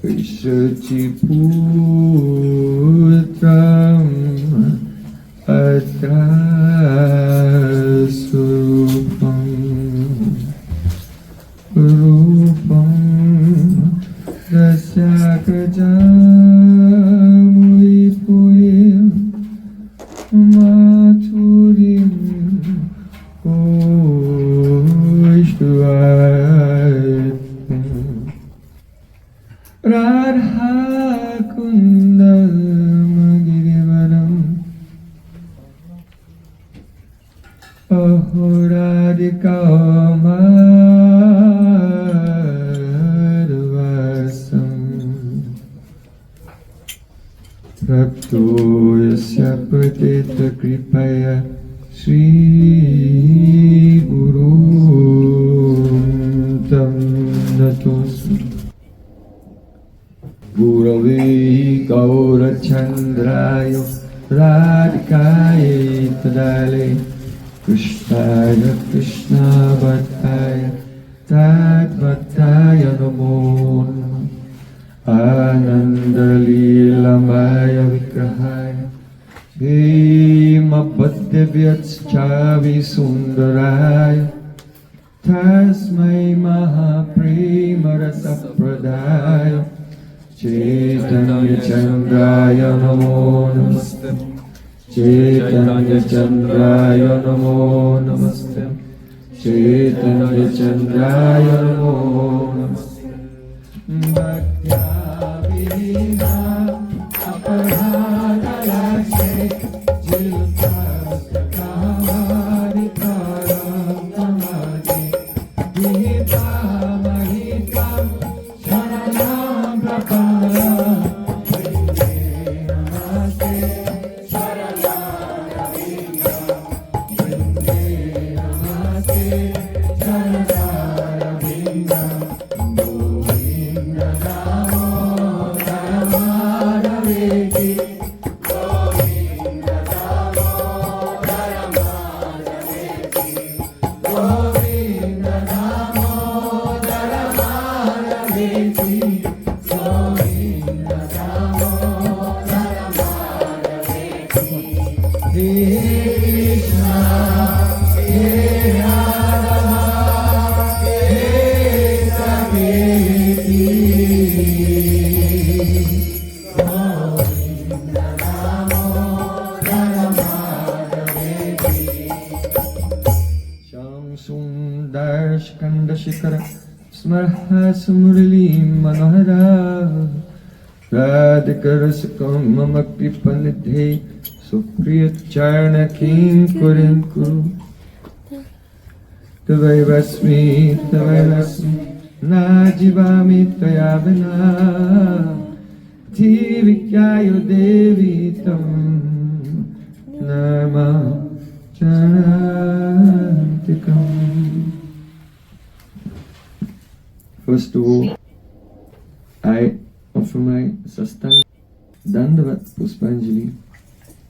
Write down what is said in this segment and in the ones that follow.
Vishachiputram Adrasurupam Rupam Rasyakajamuyipuyam Maturim Oishtuvatam Radha Kundam Girivaram Ahoradika Madhvasam Prapto Yasya Patita Kripaya Sri Guru Tam Natosmi Gurave Gaurachandraya Radhikaya Tadale Krishnaya Krishna Bhattaya Tadbhattaya Namo Ananda Leelamaya Vigrahaya Bhimabhadyavyacchavi Sundaraya Tasmai Mahaprema Pradaya Chaitanya Chandraya Namo Namaste Chaitanya Chandraya Namo Namaste Chaitanya Chandraya Namo Namaste Bhakya-vina aparadayase jilpastakavadikaram tamadi Vihita-mahita sharanam prapaya Shikara Smarhas Muralim Manohara Radhikarasakam Mama Kripanidhe Supriyat Charna King Kurim Kuru Tavaivasmi Najivami Tayavana Tivikyayo Devi Tam Nama Charantikam. First of all, I offer my sastang dandavat puspanjali,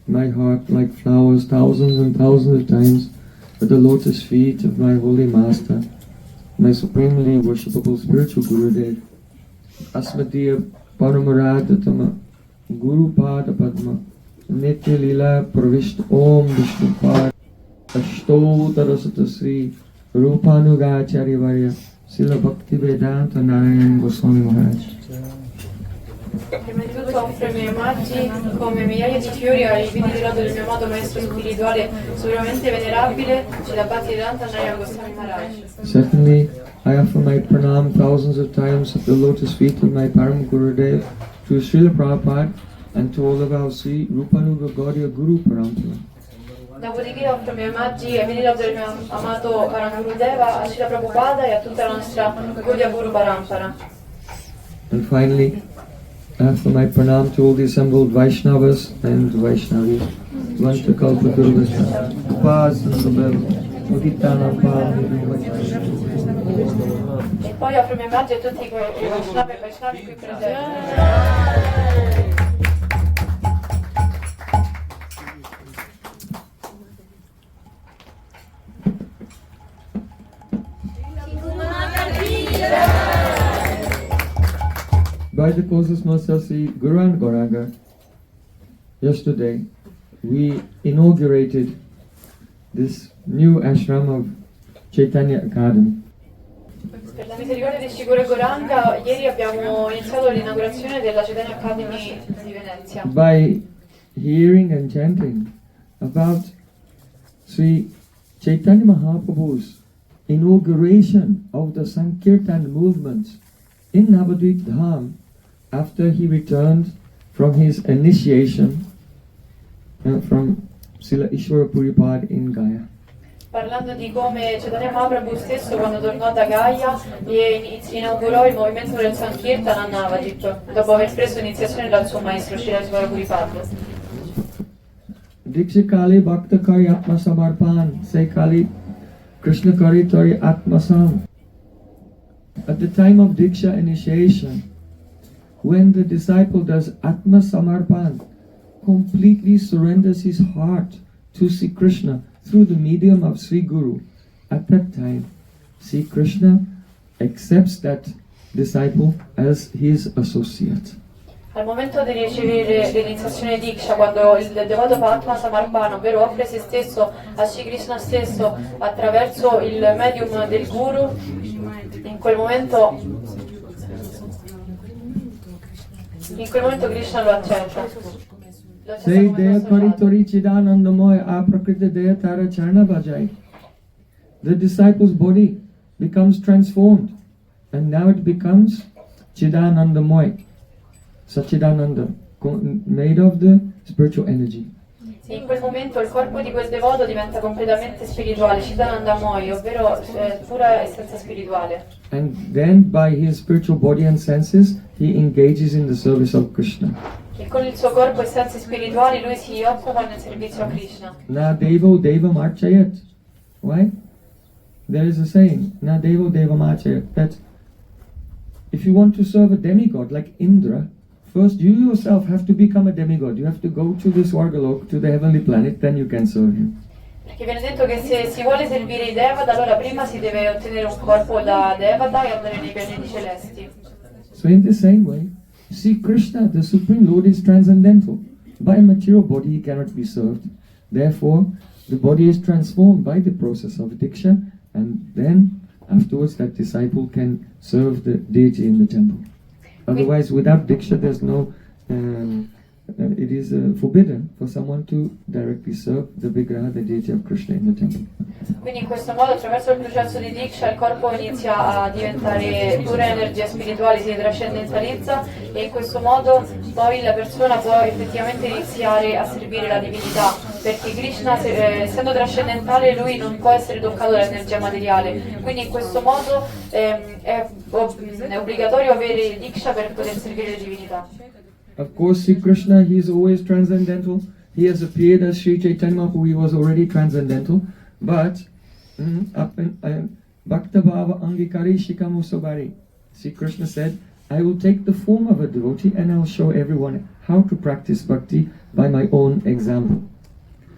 my heart like flowers thousands and thousands of times at the lotus feet of my holy master, my supremely worshipable spiritual Gurudev, Asmatiya Paramaradhatama Guru Pada Padma Nitya Lila Pravishta Om Vishnu Pad Ashtotarasata Sri Rupanugacharya Varya Srila bheda-abheda-tattva Narayan Goswami Maharaj. Prima di tutto offro i miei omaggi come migliaia di fiori ai vini del mio amato maestro spirituale sovramente venerabile Srila Bhaktivedanta Narayan Goswami Maharaj. Secondly, I offer my pranam thousands of times at the lotus feet of my Param Gurudev to Srila Prabhupada and to all of our Sri Rupanuga Gaudiya Guru Parampara. Dopodiché offro i miei omaggi ai vini del mio amato Param Gurudeva, a Srila Prabhupada e a tutta la nostra Gaudiya Guru Parampara. And finally, I offer my pranam to all the assembled Vaishnavas and Vaishnavis. Vanta Kalpa Durvasya, Upasana Sabel, Muditana E poi offro i miei omaggi a tutti i Vaishnavi e Vaishnavi qui presenti. by the cause of Sri Guru and Gauranga, yesterday we inaugurated this new ashram of Chaitanya Academy. Per la misericordia di Shri Guru Gauranga, ieri abbiamo iniziato l'inaugurazione della Chaitanya Academy di Venezia. By hearing and chanting about Sri Chaitanya Mahaprabhu's inauguration of the Sankirtan movement in Navadvip Dham after he returned from his initiation from Srila Ishwara Puripad in Gaya. Parlando di come Chaitanya Mahaprabhu stesso, quando tornò da Gaia, inaugurò il movimento del Sankirtan a Navadvip, dopo aver preso iniziazione dal suo maestro Srila Ishwara Puripad. Diksha Kali Bhakta Kari Atma Samarpan, Say Kali Krishna Kari Tori Atma Sam. At the time of Diksha initiation, when the disciple does Atma Samarpan, completely surrenders his heart to Sri Krishna through the medium of Sri Guru, at that time, Sri Krishna accepts that disciple as his associate. Al momento di ricevere l'iniziazione Diksha, quando il devoto fa Atma Samarpana, ovvero offre se stesso a Sri Krishna stesso attraverso il medium del Guru, in quel momento Krishna lo accetta. Say Deya Kari Tori Chidanandamoy Aprakrita Deya Tara Charna Bhajai. The disciple's body becomes transformed, and now it becomes Chidanandamoy, Sachidananda, made of the spiritual energy. In quel momento il corpo di quel devoto diventa completamente spirituale, Chidanandamoy, ovvero pura essenza spirituale. And then by his spiritual body and senses, he engages in the service of Krishna. E con il suo corpo e sensi spirituali lui si occupa nel servizio a Krishna. Na devo devam archayat. Why? There is a saying, Na devo devam archayat, that if you want to serve a demigod like Indra, first you yourself have to become a demigod. You have to go to the Swargalok, to the heavenly planet, then you can serve him. Perché viene detto che se si vuole servire i Devata, allora prima si deve ottenere un corpo da Devata e andare nei pianeti celesti. So in the same way, see, Krishna, the Supreme Lord, is transcendental. By a material body he cannot be served. Therefore, the body is transformed by the process of Diksha, and then afterwards that disciple can serve the deity in the temple. Otherwise, without Diksha, there's no... it is forbidden for someone to directly serve the Vigraha, the deity of Krishna in the temple. Quindi in questo modo, attraverso il processo di Diksha, il corpo inizia a diventare pura energia spirituale, si trascendentalizza e in questo modo poi la persona può effettivamente iniziare a servire la divinità, perché Krishna, essendo trascendentale, lui non può essere toccato dall'energia materiale. Quindi in questo modo è obbligatorio avere Diksha per poter servire le divinità. Of course, Sri Krishna, he is always transcendental. He has appeared as Sri Chaitanya Mahaprabhu, he was already transcendental. But, Bhakta Bhava Angikari Shikamu Sobari. Sri Krishna said, I will take the form of a devotee and I'll show everyone how to practice bhakti by my own example.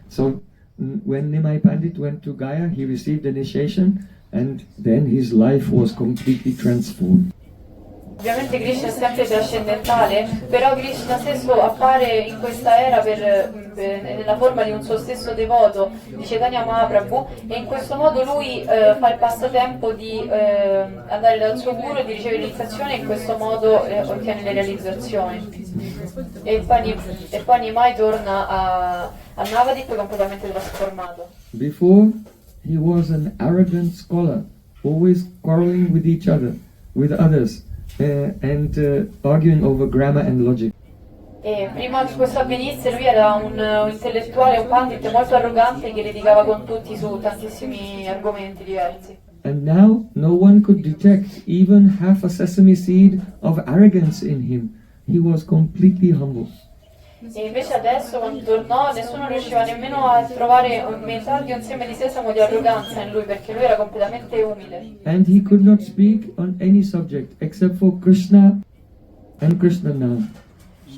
So, when Nimai Pandit went to Gaya, he received initiation and then his life was completely transformed. Ovviamente Krishna è sempre trascendentale, però Krishna stesso appare in questa era nella forma di un suo stesso devoto, di Chaitanya Mahaprabhu, e in questo modo lui fa il passatempo di andare dal suo guru e di ricevere l'iniziazione e in questo modo ottiene le realizzazioni. E poi Nimai torna a Navadip completamente trasformato. Before, he was an arrogant scholar, always quarreling with each other, with others. And arguing over grammar and logic. E prima che questo avvenisse lui era un intellettuale, un pandit molto arrogante che litigava con tutti su tantissimi argomenti diversi. And now no one could detect even half a sesame seed of arrogance in him. He was completely humble. E invece adesso quando tornò nessuno riusciva nemmeno a trovare metà di un seme di sesamo di arroganza in lui, perché lui era completamente umile. And he could not speak on any subject except for Krishna and Krishna Nam.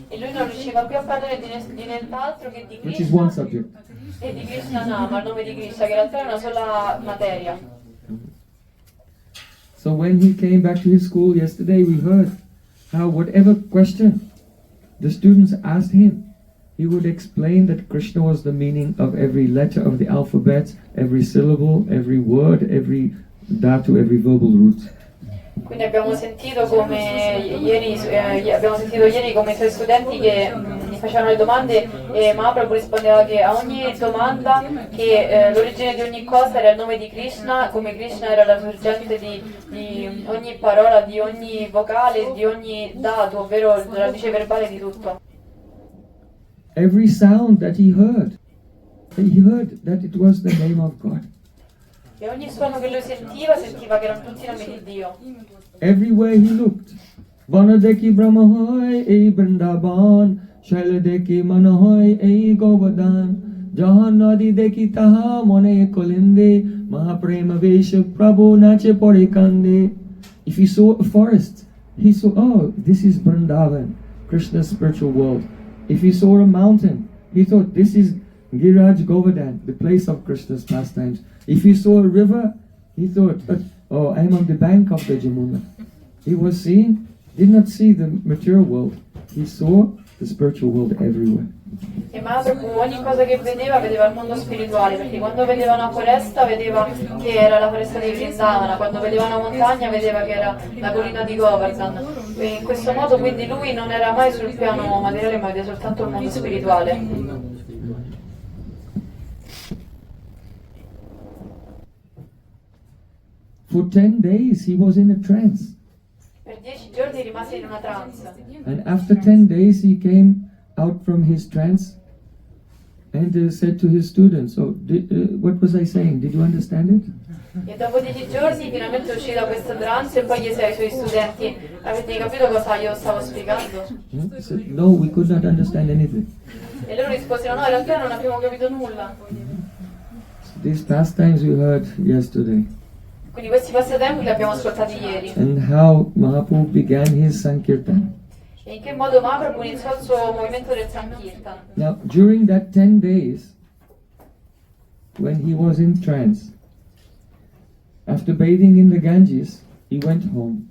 E lui non riusciva più a parlare di nient'altro che di Which is one Krishna subject. e di Krishna Nama, il nome di Krishna, che in realtà è una sola materia. So when he came back to his school yesterday, we heard how whatever question the students asked him, he would explain that Krishna was the meaning of every letter of the alphabet, every syllable, every word, every dhatu, every verbal root. Quindi abbiamo sentito ieri come i suoi studenti che gli facevano le domande e Mahaprabhu rispondeva che a ogni domanda che l'origine di ogni cosa era il nome di Krishna, come Krishna era la sorgente di ogni parola, di ogni vocale, di ogni dato, ovvero la radice verbale di tutto. Every sound that he heard that it was the name of God. E ogni suono che lui sentiva che erano tutti i nomi di Dio. Everywhere he looked, Vanadeki Brahmahoy ei Vrindavan, Shailadeki Manahoy ei Govardhan, Jahan Nadi Deki Taha Mone Kolinde, Mahaprema Vesha Prabhu Nache Porikande. If he saw a forest, he saw, oh, this is Vrindavan, Krishna's spiritual world. If he saw a mountain, he thought, this is Giraj Govardhan, the place of Krishna's pastimes. If he saw a river, he thought, oh, I'm on the bank of the Jamuna. He was seeing, did not see the material world. He saw the spiritual world everywhere. E Mahaprabhu ogni cosa che vedeva il mondo spirituale, perché quando vedeva una foresta vedeva che era la foresta di Vrindavana, quando vedeva una montagna vedeva che era la collina di Govardhan. E in questo modo quindi lui non era mai sul piano materiale ma vedeva soltanto il mondo spirituale. For 10 days he was in a trance. Per 10 giorni rimase in una trance. And after 10 days he came out from his trance and said to his students, what was I saying? Did you understand it? E dopo 10 giorni finalmente uscì da questa trance e poi chiese ai suoi studenti, avete capito cosa io stavo spiegando? He said, no, we could not understand anything. E loro risposero, no, in realtà non abbiamo capito nulla. So these pastimes we heard yesterday. Quindi questi passatempi li abbiamo ascoltati ieri. And how Mahaprabhu began his Sankirtan. E in che modo Mahaprabhu iniziò il suo movimento del Sankirtan. Now, during that 10 days, when he was in trance, after bathing in the Ganges, he went home.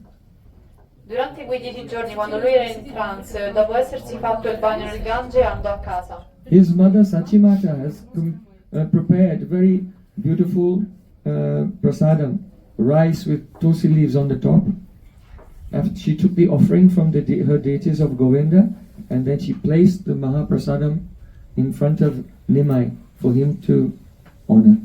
Durante quei 10 giorni, quando lui era in trance, dopo essersi fatto il bagno nel Gange, andò a casa. His mother Sachimata has prepared very beautiful prasadam, rice with tulsi leaves on the top. After she took the offering from her deities of Govinda, and then she placed the Mahaprasadam in front of Nimai for him to honor.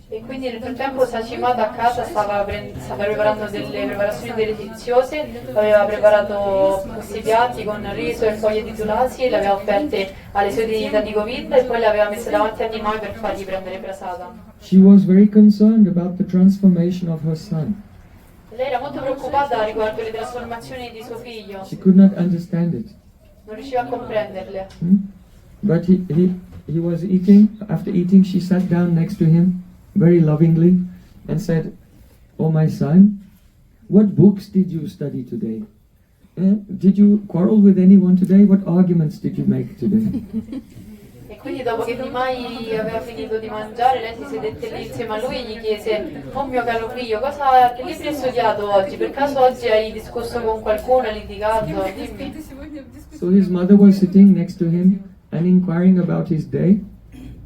E quindi nel frattempo Sachimata a casa stava preparando delle preparazioni deliziose, aveva preparato questi piatti con riso e foglie di tulasi e le aveva offerte alle sue divinità di Govinda e poi le aveva messe davanti a Nimai per fargli prendere prasada. She was very concerned about the transformation of her son. Lei era molto preoccupata riguardo le trasformazioni di suo figlio. She could not understand it. Non riusciva a comprenderle. But he was eating. After eating, she sat down next to him very lovingly and said, "Oh, my son, what books did you study today? Did you quarrel with anyone today? What arguments did you make today?" E quindi dopo che Nimai aveva finito di mangiare, lei si sedette lì insieme a lui e gli chiese: "Oh mio caro figlio, che libri hai studiato oggi? Per caso oggi hai discusso con qualcuno, hai litigato? Dimmi." So his mother was sitting next to him and inquiring about his day,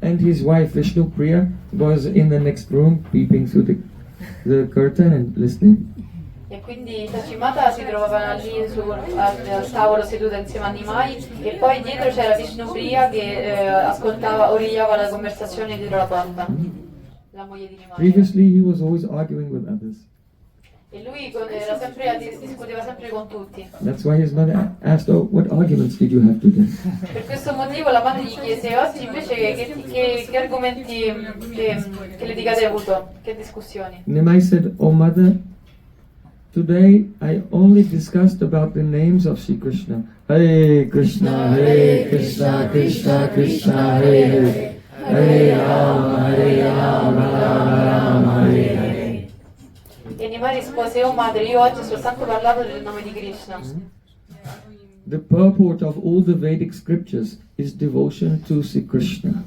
and his wife Vishnu Priya was in the next room peeping through the curtain and listening. E quindi Sachimata si trovava lì al tavolo seduta insieme a Nimai e poi dietro c'era Vishnu Priya che origliava la conversazione dietro la porta, la moglie di Nimai. Previously he was always arguing with others. E lui discuteva sempre con tutti. That's why his mother asked, "Oh, what arguments did you have today?" Per questo motivo la madre gli chiese: oggi invece che argomenti, che litigate hai avuto? Che discussioni? Nimai said, "Oh mother, today I only discussed about the names of Sri Krishna. Hare Krishna, Krishna Krishna, Hare Hare, Hare Rama, Rama Rama, Hare Hare." E Nimai rispose: oh madre, io oggi ho soltanto parlato del nome di Krishna. The purport of all the Vedic scriptures is devotion to Sri Krishna.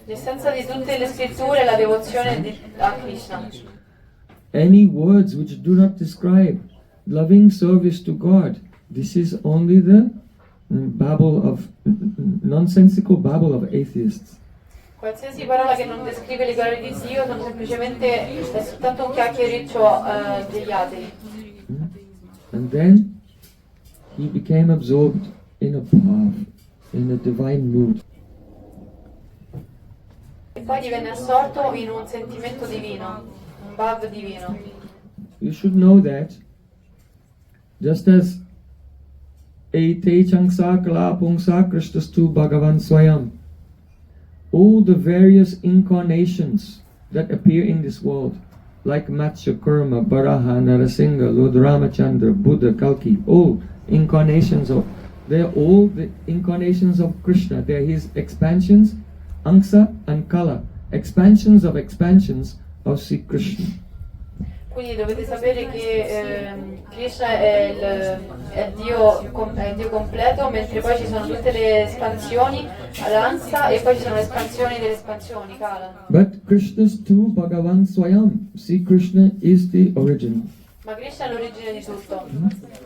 L'essenza di tutte le scritture è la devozione a Krishna. Any words which do not describe loving service to God this is only the nonsensical babble of atheists. Qualsiasi parola che non descrive le glorie di Dio sono semplicemente è soltanto un chiacchiericcio degli atei. And then he became absorbed in a bhav, in a divine mood. E poi divenne assorto in un sentimento divino, un bhav divino. You should know that just as Ete Changsa Kala Pungsa Krishtastu Bhagavan Swayam, all the various incarnations that appear in this world, like Matsya, Kurma, Baraha, Narasingha, Lord Ramachandra, Buddha, Kalki, all incarnations of, they're all the incarnations of Krishna. They're his expansions, Angsa and Kala, expansions of Sri Krishna. Quindi dovete sapere che Krishna è Dio completo, mentre poi ci sono tutte le espansioni, l'Ansa, e poi ci sono le espansioni delle espansioni, Kala. But Krishna's too Bhagavan Swayam. Sri Krishna is the origin. Ma Krishna è l'origine di tutto.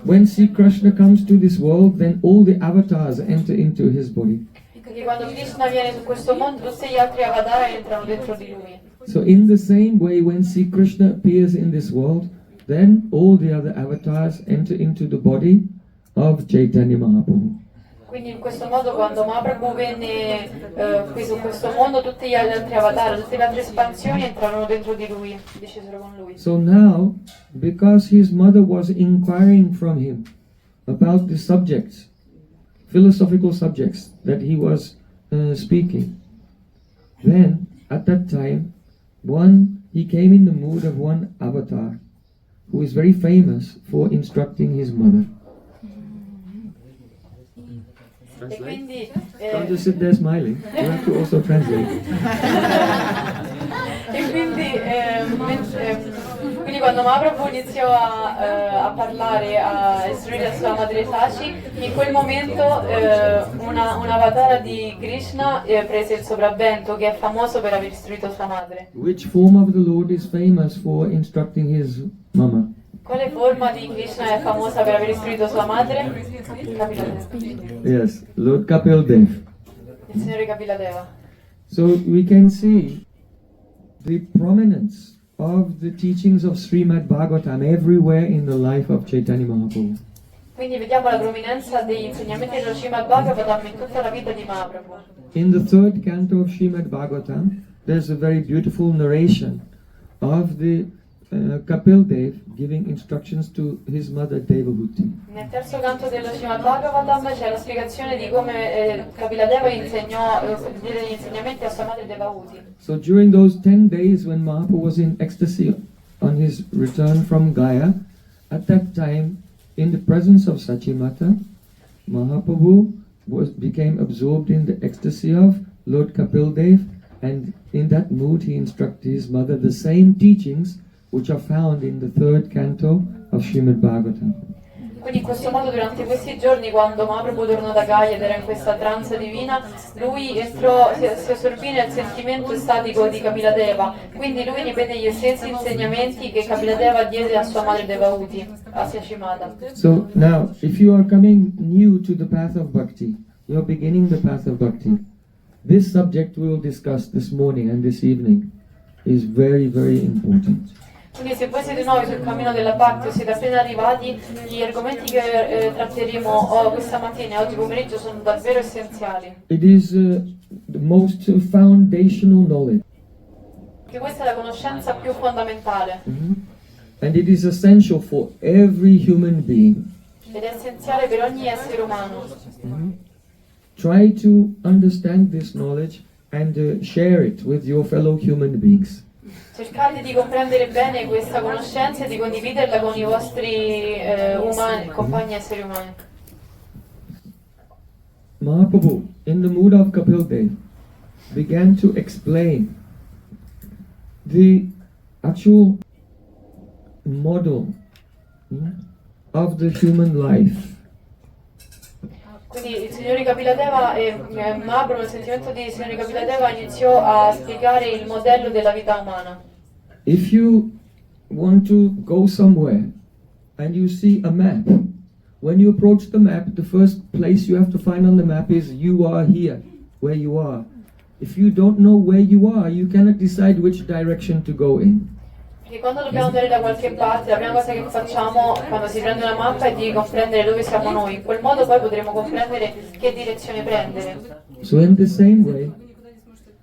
When Sri Krishna comes to this world, then all the avatars enter into his body. Quindi quando Krishna viene su questo mondo, tutti gli altri avatar entrano dentro di lui. So in the same way, when Sri Krishna appears in this world, then all the other avatars enter into the body of Chaitanya Mahaprabhu. Quindi in questo modo, quando Mahaprabhu venne qui su questo mondo, tutti gli altri avatar, tutte le altre espansioni entrarono dentro di lui, discesero con lui. So now, because his mother was inquiring from him about the subjects, philosophical subjects that he was speaking, then at that time, he came in the mood of one avatar who is very famous for instructing his mother. E quindi, Don't just sit there smiling, you have to also translate. quindi quando Mahaprabhu iniziò a parlare, a istruire la sua madre Sachi, in quel momento un avatar di Krishna prese il sopravvento, che è famoso per aver istruito sua madre. Which form of the Lord is famous for instructing his mama? Quale forma di Krishna è famosa per aver istruito sua madre? Kapiladeva. Yes, Lord Kapil Dev. Il signore Kapiladeva. So we can see the prominence of the teachings of Srimad Bhagavatam everywhere in the life of Chaitanya Mahaprabhu. Quindi vediamo la prominenza degli insegnamenti dello Srimad Bhagavatam in tutta la vita di Mahaprabhu. In the third canto of Srimad Bhagavatam, there's a very beautiful narration of the Kapil Dev giving instructions to his mother Devahuti. Nel terzo canto dello Srimad Bhagavatam c'è la spiegazione di come Kapiladeva diede gli insegnamenti a sua madre Devahuti. So during those 10 days when Mahaprabhu was in ecstasy on his return from Gaya, at that time, in the presence of Sachimata, Mahaprabhu became absorbed in the ecstasy of Lord Kapil Dev, and in that mood he instructed his mother the same teachings which are found in the third canto of Srimad Bhagavatam. Quindi in questo modo durante questi giorni, quando Mahaprabhu tornò da Gaia ed era in questa trance divina, lui si assorbì nel sentimento estatico di Kapiladeva. Quindi lui ripete gli stessi insegnamenti che Kapiladeva diede a sua madre Devahuti, a Sachimata. So now, if you are coming new to the path of bhakti, you are beginning the path of bhakti, this subject we will discuss this morning and this evening is very, very important. Quindi se voi siete nuovi sul cammino della Bhakti o siete appena arrivati, gli argomenti che tratteremo questa mattina e oggi pomeriggio sono davvero essenziali. It is the most foundational knowledge. Perché questa è la conoscenza più fondamentale. And it is essential for every human being. Ed è essenziale per ogni essere umano. Try to understand this knowledge and share it with your fellow human beings. Cercate di comprendere bene questa conoscenza e di condividerla con i vostri compagni esseri umani. Mahaprabhu, in the mood of Kapil Dev, began to explain the actual model of the human life. Quindi il signore Kapiladeva Mahaprabhu, nel sentimento di signore Kapiladeva, iniziò a spiegare il modello della vita umana. If you want to go somewhere and you see a map when you approach the map, the first place you have to find on the map is you are here, where you are. If you don't know where you are, you cannot decide which direction to go in. Perché quando dobbiamo andare da qualche parte, la prima cosa che facciamo quando si prende una mappa è di comprendere dove siamo noi. In quel modo poi potremo comprendere che direzione prendere. So in the same way,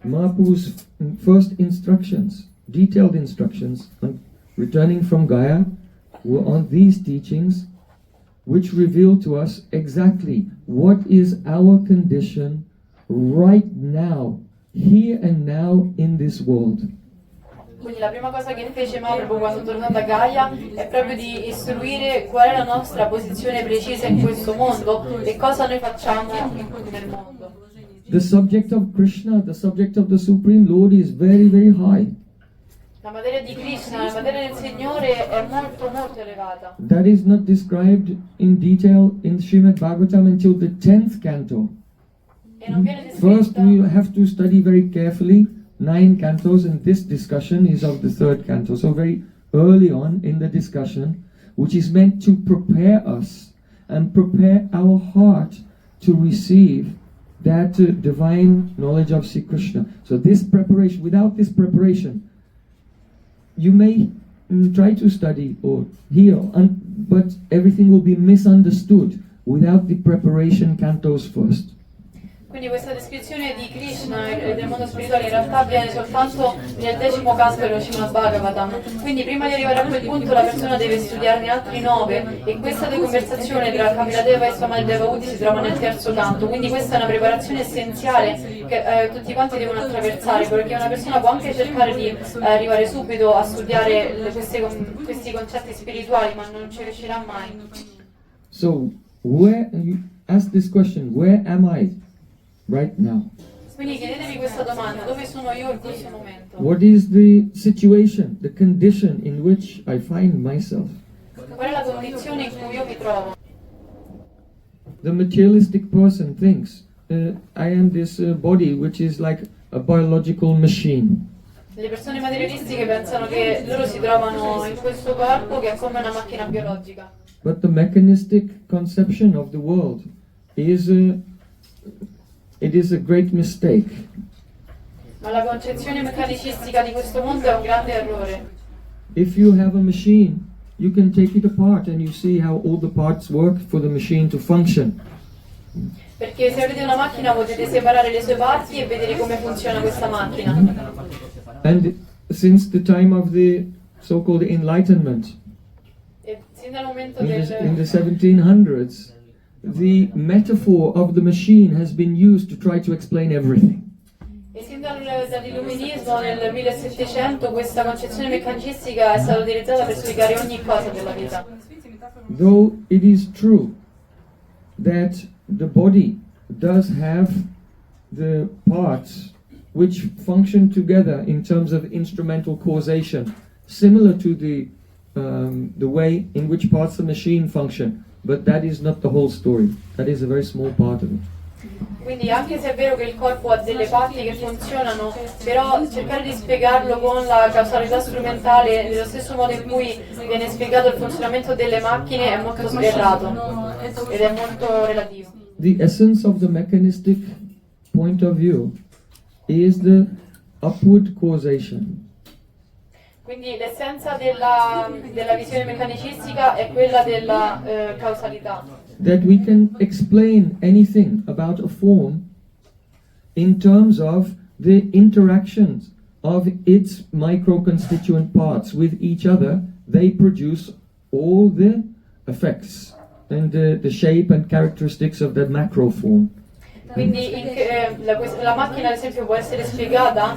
Mahaprabhu's first instructions, detailed instructions on returning from Gaya, were on these teachings, which reveal to us exactly what is our condition right now, here and now in this world. Quindi la prima cosa che fece Mahaprabhu quando tornò da Gaia è proprio di istruire qual è la nostra posizione precisa in questo mondo e cosa noi facciamo nel mondo. The subject of Krishna, the subject of the Supreme Lord is very, very high. La materia di Krishna, la materia del Signore è molto molto elevata. That is not described in detail in Srimad Bhagavatam until the 10th canto. E non viene First descritta. we have to study very carefully 9 cantos, and this discussion is of the 3rd canto, so very early on in the discussion, which is meant to prepare us and prepare our heart to receive that divine knowledge of Sri Krishna. So this preparation, without this preparation, you may try to study or hear, but everything will be misunderstood without the preparation cantos first. Quindi questa descrizione di Krishna e del mondo spirituale in realtà avviene soltanto nel 10° canto dello Srimad Bhagavatam. Quindi prima di arrivare a quel punto la persona deve studiarne altri 9 e questa conversazione tra Kamiladeva e Swamadeva Uti si trova nel 3° canto. Quindi questa è una preparazione essenziale che tutti quanti devono attraversare, perché una persona può anche cercare di arrivare subito a studiare questi concetti spirituali, ma non ci riuscirà mai. So, where you ask this question, where am I right now? Quindi chiedetevi questa domanda: dove sono io in questo momento? What is the situation, the condition in which I find myself? Qual è la condizione in cui io mi trovo? The materialistic person thinks, I am this body which is like a biological machine. Le persone materialistiche pensano che loro si trovano in questo corpo che è come una macchina biologica. But the mechanistic conception of the world is it is a great mistake. Ma la concezione meccanicistica di questo mondo è un grande errore. If you have a machine, you can take it apart and you see how all the parts work for the machine to function. Perché se avete una macchina potete separare le sue parti e vedere come funziona questa macchina. And since the time of the so-called Enlightenment, E sin dal momento in the 1700s, the metaphor of the machine has been used to try to explain everything. E sin dall'illuminismo nel 1700 questa concezione meccanicistica è stata utilizzata per spiegare ogni cosa della vita. Though it is true that the body does have the parts which function together in terms of instrumental causation, similar to the way in which parts of the machine function, but that is not the whole story. That is a very small part of it. Quindi anche se è vero che il corpo ha delle parti che funzionano, però cercare di spiegarlo con la causalità strumentale nello stesso modo in cui viene spiegato il funzionamento delle macchine è molto sberrato ed è molto relativo. The essence of the mechanistic point of view is the upward causation. Quindi l'essenza della visione meccanicistica è quella della causalità. That we can explain anything about a form in terms of the interactions of its micro-constituent parts with each other. They produce all the effects and the shape and characteristics of that macro form. Quindi la macchina ad esempio può essere spiegata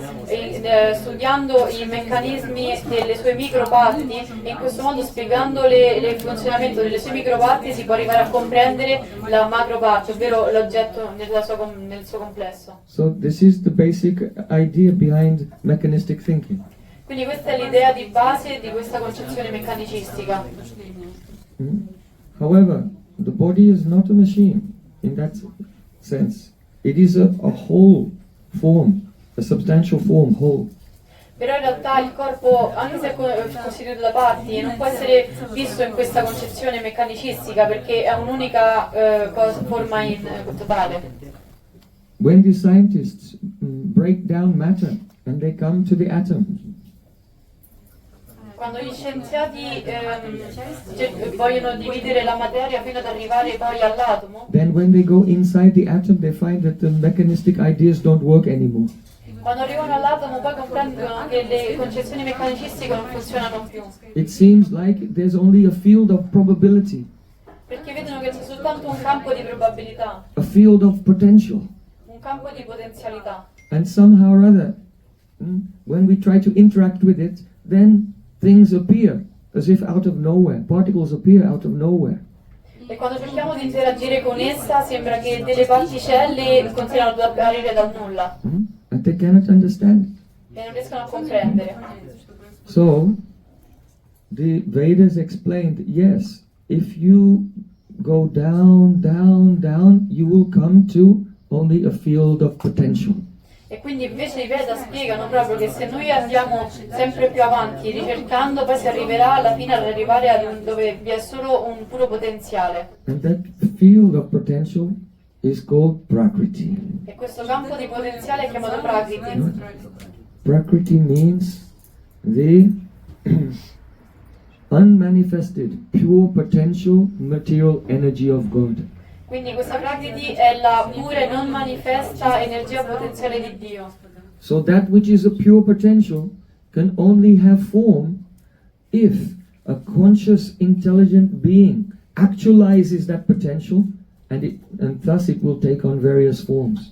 studiando i meccanismi delle sue microparti e in questo modo spiegando il funzionamento delle sue microparti si può arrivare a comprendere la macroparte, ovvero l'oggetto nel suo complesso. So this is the basic idea behind mechanistic thinking. Quindi questa è l'idea di base di questa concezione meccanicistica. However, the body is not a machine in that sense. It is a whole form, a substantial form, whole. Però in realtà il corpo, anche se è costituito da parti, non può essere visto in questa concezione meccanicistica perché è un'unica forma in totale. When the scientists break down matter and they come to the atom, Quando gli scienziati vogliono dividere la materia fino ad arrivare poi all'atomo, then when they go inside the atom, they find that the mechanistic ideas don't work anymore. quando arrivano all'atomo poi comprendono che le concezioni meccanicistiche non funzionano più. It seems like there's only a field of probability, Perché vedono che c'è soltanto un campo di probabilità, a field of potential. un campo di potenzialità. And somehow or other, when we try to interact with it, then things appear as if out of nowhere. Particles appear out of nowhere. E quando cerchiamo di interagire con essa sembra che delle particelle continuano ad apparire dal nulla And they cannot understand. e non riescono a comprendere. So, the Vedas explained, yes, if you go down, down, down, you will come to only a field of potential. E quindi invece i Veda spiegano proprio che se noi andiamo sempre più avanti ricercando, poi si arriverà alla fine ad arrivare ad dove vi è solo un puro potenziale. And that field of potential is called Prakriti. E questo campo di potenziale è chiamato Prakriti. Prakriti means the unmanifested, pure potential material energy of God. Quindi questa Prakriti è la pura e non manifesta energia potenziale di Dio. So that which is a pure potential can only have form if a conscious, intelligent being actualizes that potential, and thus it will take on various forms.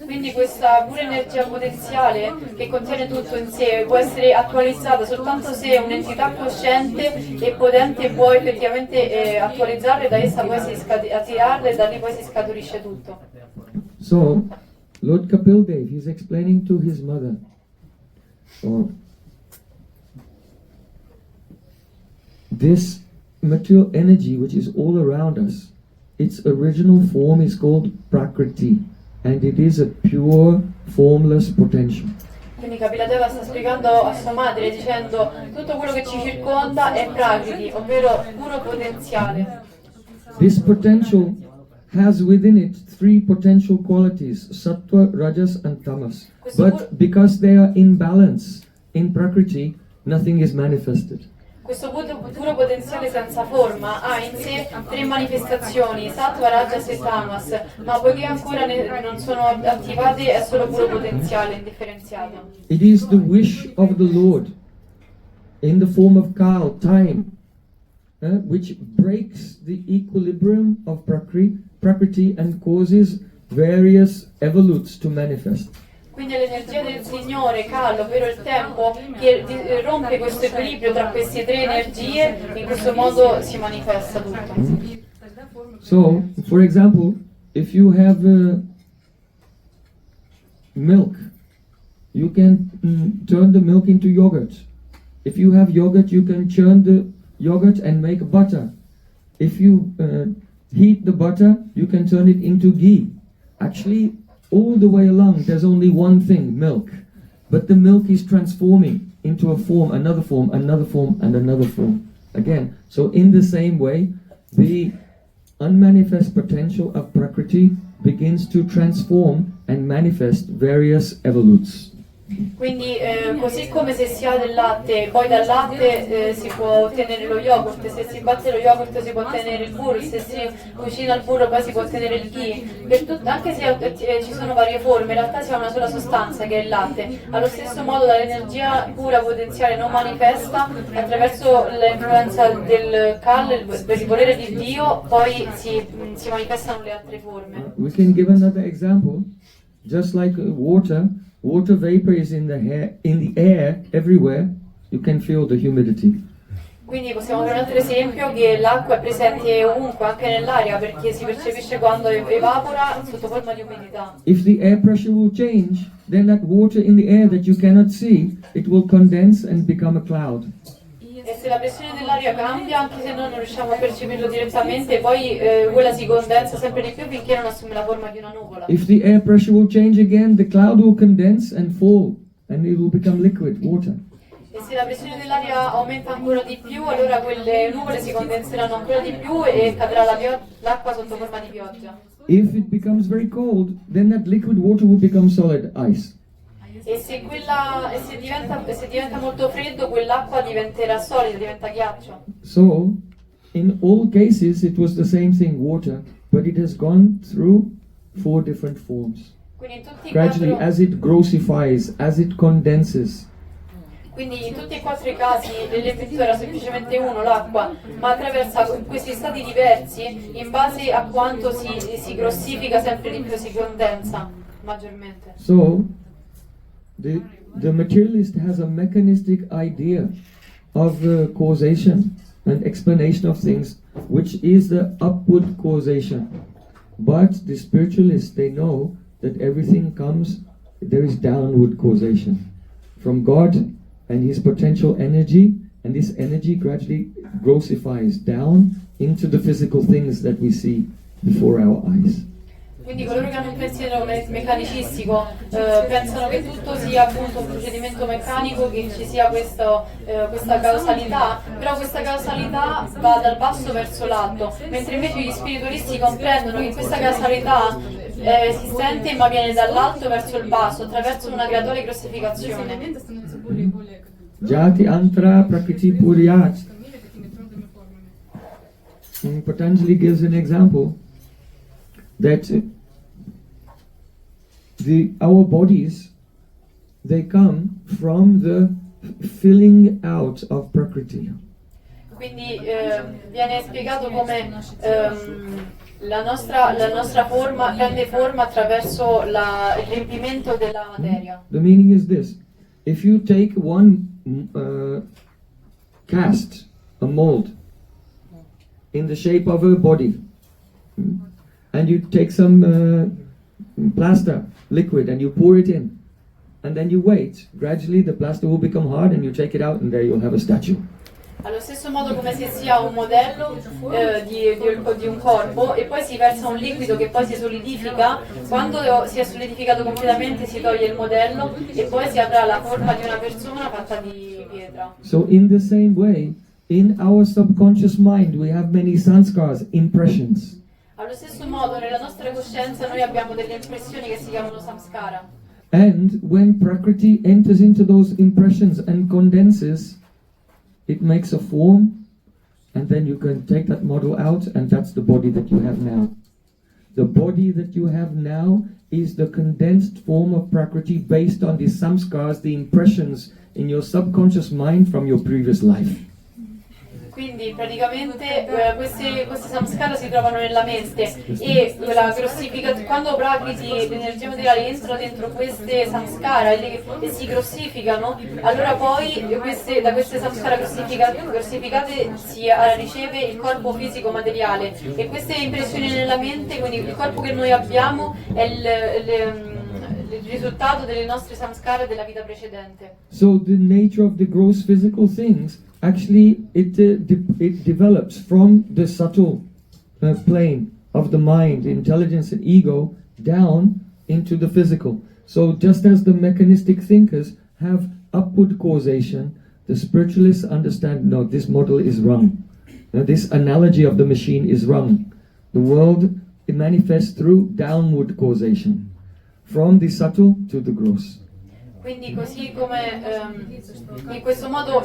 Quindi questa pura energia potenziale che contiene tutto in sé può essere attualizzata soltanto se un'entità cosciente e potente può effettivamente attualizzarla e da essa poi attirarla e da lì poi si scaturisce tutto. So, Lord Kapil Dev, he's explaining to his mother, this material energy which is all around us, its original form is called Prakriti. And it is a pure, formless potential. Quindi Kapiladeva sta spiegando a sua madre dicendo tutto quello che ci circonda è Prakriti, ovvero puro potenziale. This potential has within it three potential qualities, sattva, rajas and tamas. But because they are in balance in Prakriti, nothing is manifested. Questo puro potenziale senza forma ha in sé tre manifestazioni, sattva, rajas e tamas, ma poiché ancora non sono attivate è solo puro potenziale indifferenziato. It is the wish of the Lord in the form of kal, time, which breaks the equilibrium of Prakriti and causes various evolutes to manifest. Quindi è l'energia del Signore, Kal, ovvero il tempo, che rompe questo equilibrio tra queste tre energie e in questo modo si manifesta tutto. So, for example, if you have milk, you can turn the milk into yogurt. If you have yogurt, you can churn the yogurt and make butter. If you heat the butter, you can turn it into ghee. Actually, all the way along, there's only one thing, milk. But the milk is transforming into a form, another form, another form, and another form. Again, so in the same way, the unmanifest potential of Prakriti begins to transform and manifest various evolutes. Quindi così come se si ha del latte, poi dal latte si può ottenere lo yogurt, se si batte lo yogurt si può ottenere il burro, se si cucina il burro poi si può ottenere il ghee. Anche se ci sono varie forme, in realtà si ha una sola sostanza che è il latte. Allo stesso modo dall'energia pura potenziale non manifesta, attraverso l'influenza del Kal, il volere di Dio, poi si manifestano le altre forme. We can give another example, just like water. Water vapor is in the air everywhere. You can feel the humidity. Quindi possiamo fare un altro esempio che l'acqua è presente ovunque, anche nell'aria, perché si percepisce quando evapora sotto forma di umidità. If the air pressure will change, then that water in the air that you cannot see, it will condense and become a cloud. E se la pressione dell'aria cambia, anche se noi non riusciamo a percepirlo direttamente, poi quella si condensa sempre di più finché non assume la forma di una nuvola. If the air pressure will change again, the cloud will condense and fall and it will become liquid water. E se la pressione dell'aria aumenta ancora di più, allora quelle nuvole si condenseranno ancora di più e cadrà l'acqua sotto forma di pioggia. If it becomes very cold, then that liquid water will become solid ice. E se diventa molto freddo, quell'acqua diventerà solida, diventa ghiaccio. So, in all cases, it was the same thing, water, but it has gone through 4 different forms. Quindi in tutti i Gradually, quattro, as it grossifies, as it condenses. quindi in tutti e 4 i casi l'elemento era semplicemente uno, l'acqua, ma attraversa questi stati diversi in base a quanto si grossifica sempre di più, si condensa maggiormente. So, the materialist has a mechanistic idea of causation and explanation of things, which is the upward causation. But the spiritualists, they know that everything comes, there is downward causation from God and His potential energy, and this energy gradually grossifies down into the physical things that we see before our eyes. Quindi coloro che hanno un pensiero meccanicistico pensano che tutto sia appunto un procedimento meccanico, che ci sia questa causalità, però questa causalità va dal basso verso l'alto, mentre invece gli spiritualisti comprendono che questa causalità è esistente ma viene dall'alto verso il basso, attraverso una graduale grossificazione. Jati antra prakriti puryat. Patanjali gives an example that our bodies, they come from the filling out of Prakriti. Quindi viene spiegato come la nostra forma prende forma attraverso il riempimento della materia. The meaning is this: if you take one cast, a mold, in the shape of a body, and you take some plaster liquid and you pour it in, and then you wait, gradually the plaster will become hard and you take it out and there you'll have a statue. Allo stesso modo come se si ha un modello di un corpo e poi si versa un liquido che poi si solidifica, quando si è solidificato completamente si toglie il modello e poi si avrà la forma di una persona fatta di pietra. So in the same way, in our subconscious mind we have many sanskars, impressions. Allo stesso modo nella nostra coscienza noi abbiamo delle impressioni che si chiamano samskara. And when Prakriti enters into those impressions and condenses, it makes a form, and then you can take that model out, and that's the body that you have now. The body that you have now is the condensed form of Prakriti based on the samskars, the impressions in your subconscious mind from your previous life. Quindi praticamente queste samskara si trovano nella mente e quando Prakriti, l'energia materiale, entra dentro queste samskara e si grossificano, allora poi da queste samskara grossificate si riceve il corpo fisico materiale e queste impressioni nella mente, quindi il corpo che noi abbiamo è il risultato delle nostre samskara della vita precedente. So the nature of the gross physical things, actually it develops from the subtle plane of the mind, intelligence and ego, down into the physical. So just as the mechanistic thinkers have upward causation, the spiritualists understand, no, this model is wrong. This analogy of the machine is wrong. The world, it manifests through downward causation, from the subtle to the gross. Quindi così come in questo modo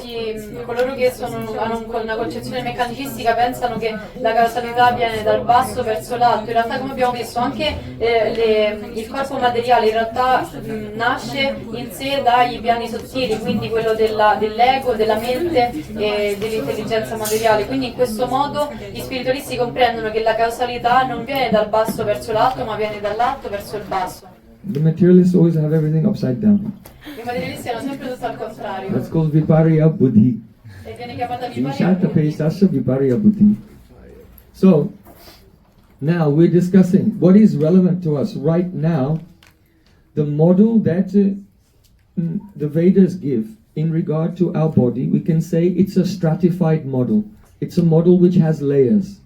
coloro che hanno una concezione meccanicistica pensano che la causalità viene dal basso verso l'alto, in realtà come abbiamo visto anche il corpo materiale in realtà nasce in sé dai piani sottili, quindi quello dell'ego, della mente e dell'intelligenza materiale, quindi in questo modo gli spiritualisti comprendono che la causalità non viene dal basso verso l'alto ma viene dall'alto verso il basso. The materialists always have everything upside down. I materialisti hanno sempre tutto al contrario. That's called Viparya Buddhi. E viene chiamata Vishata Viparya. Pesasya Viparya Buddhi. So, now we're discussing what is relevant to us right now, the model that the Vedas give in regard to our body. We can say it's a stratified model. It's a model which has layers.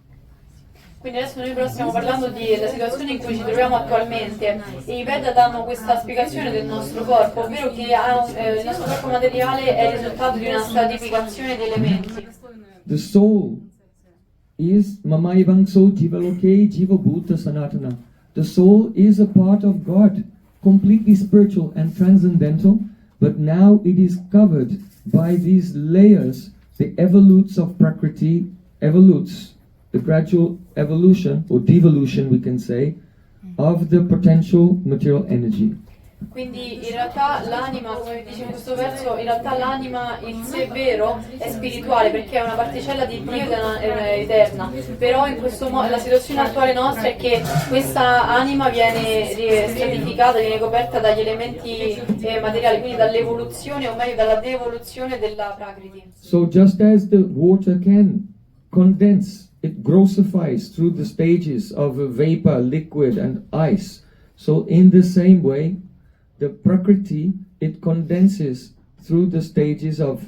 Quindi adesso noi però stiamo parlando della situazione in cui ci troviamo attualmente e i Veda danno questa spiegazione del nostro corpo, ovvero che il nostro corpo materiale è il risultato di una stratificazione di elementi. The soul is Mamayavangso Jivaloke Jiva Bhuta Sanatana. The soul is a part of God, completely spiritual and transcendental, but now it is covered by these layers, the evolutes of Prakriti, evolutes, the gradual evolution or devolution we can say of the potential material energy. Quindi in realtà l'anima, come dice in questo verso, in realtà l'anima in sé vero è spirituale perché è una particella di Dio ed è eterna, però in questo la situazione attuale nostra è che questa anima viene stratificata, viene coperta dagli elementi materiali, quindi dall'evoluzione o meglio dalla devoluzione della Prakriti. So just as the water can condense, it grossifies through the stages of vapor, liquid and ice, so in the same way the Prakriti, it condenses through the stages of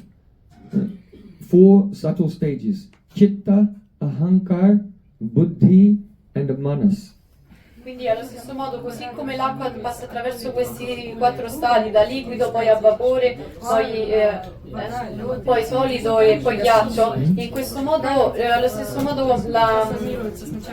4 subtle stages: Chitta, Ahankar, Buddhi and Manas. Quindi allo stesso modo, così come l'acqua passa attraverso questi 4 stadi, da liquido poi a vapore, poi solido e poi ghiaccio, in questo modo, allo stesso modo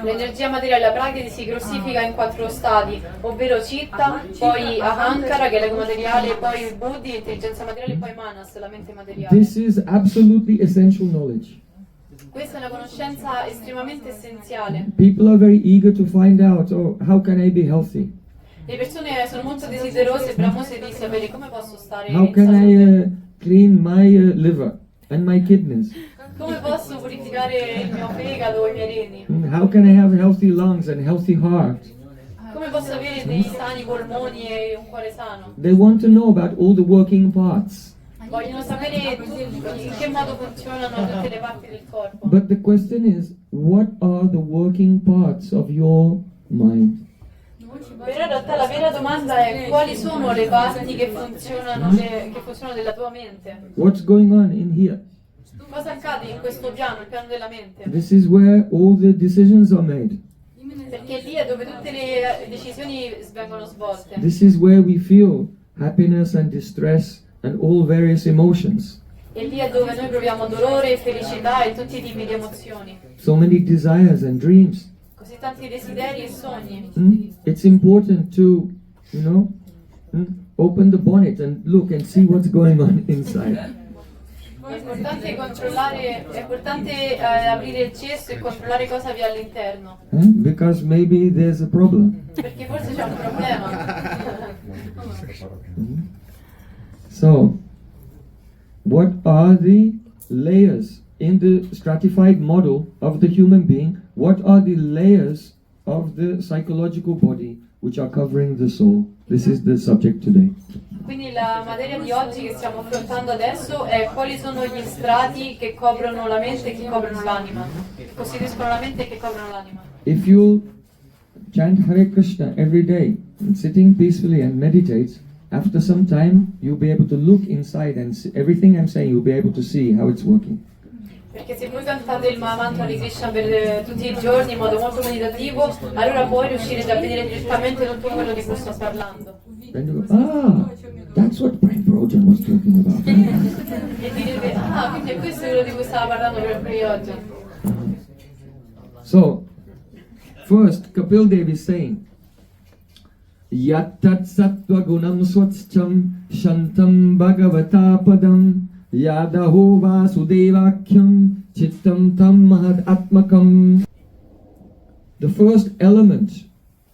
l'energia materiale, la Prakriti si grossifica in 4 stadi, ovvero Chitta, poi Ahankara che è l'ego materiale, poi Buddhi, intelligenza materiale, e poi Manas, la mente materiale. This is absolutely essential knowledge. Questa è una conoscenza estremamente essenziale. People are very eager to find out, oh, how can I be healthy? Le persone sono molto desiderose e bramose di sapere come posso stare How in can I salute. clean my liver and my kidneys? Come posso purificare il mio fegato o i miei reni? How can I have healthy lungs and healthy heart? Come posso avere dei sani polmoni e un cuore sano? They want to know about all the working parts. Vogliono sapere in che modo funzionano tutte le parti del corpo. But the question is, what are the working parts of your mind? Però in realtà la vera domanda è quali sono le parti che funzionano della tua mente? What's going on in here? Cosa accade in questo piano, il piano della mente? This is where all the decisions are made. Perché lì è dove tutte le decisioni vengono svolte. This is where we feel happiness and distress and all various emotions. E lì è dove noi proviamo dolore, felicità e tutti i tipi di emozioni. So many desires and dreams. Così tanti desideri e sogni. It's important to, open the bonnet and look and see what's going on inside. È importante aprire il cesto e controllare cosa vi è all'interno. Because maybe there's a problem. Perché forse c'è un problema. So, what are the layers in the stratified model of the human being? What are the layers of the psychological body which are covering the soul? This is the subject today. Quindi la materia di oggi che stiamo affrontando adesso è quali sono gli strati che coprono la mente e che coprono l'anima, che costituiscono la mente e che coprono l'anima. If you chant Hare Krishna every day, and sitting peacefully and meditate, after some time you'll be able to look inside and see, everything I'm saying you'll be able to see how it's working. Perché se voi cantate il mantra di Krishna per tutti i giorni in modo molto meditativo, allora poi riuscirete a vedere direttamente tutto quello di cui sto parlando. Then you go, that's what Prayojan was talking about. E direte, quindi è questo quello di cui stava parlando per Prayojan. So, first, Kapil Dev is saying, Yattat sattva gunam swatscham shantam bhagavata padam yadaho vasudevakyam chittam tam mahad atmakam. The first element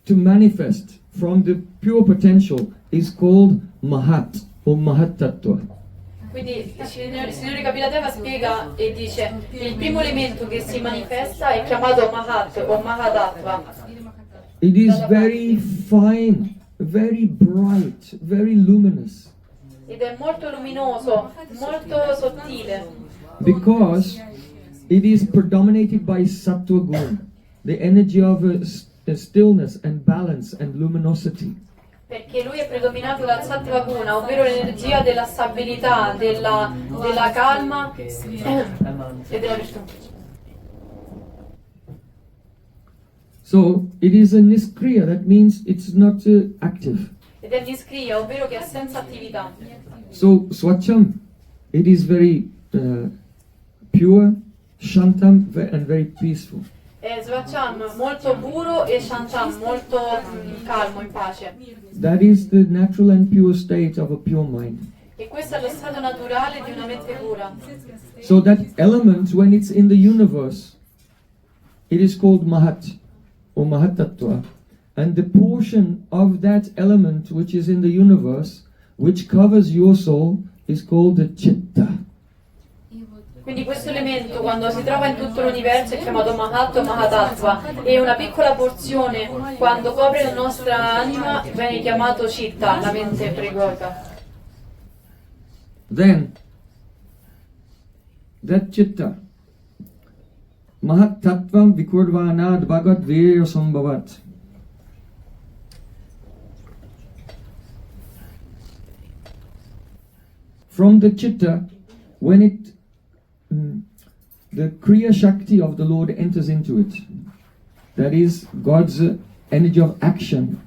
to manifest from the pure potential is called Mahat or Mahatattva. Quindi il signore Kapila spiega e dice il primo elemento che si manifesta è chiamato Mahat o Mahatattva. It is very fine, very bright, very luminous. Ed è molto luminoso, molto sottile. Because it is predominated by Sattva Guna, the energy of stillness and balance and luminosity. Perché lui è predominato dal Sattva Guna, ovvero l'energia della stabilità, della calma e della virtù. So it is a niskriya, that means it's not active. Ed è niskriya, ovvero che è senza attività. So swacham, it is very pure, shantam, and very peaceful. È svacham molto puro e shantam molto calmo, in pace. That is the natural and pure state of a pure mind. E questo è lo stato naturale di una mente pura. So that element, when it's in the universe, it is called Mahat or Mahatattva. And the portion of that element which is in the universe, which covers your soul, is called the Chitta. Quindi questo elemento, quando si trova in tutto l'universo, è chiamato Mahat o Mahatattva, e una piccola porzione, quando copre la nostra anima, viene chiamato Citta, la mente pregota. Then, that Chitta, Mahat Tattvam Vikurvanad Bhagat Virya Sambhavat. From the Chitta, when the Kriya Shakti of the Lord enters into it, that is God's energy of action,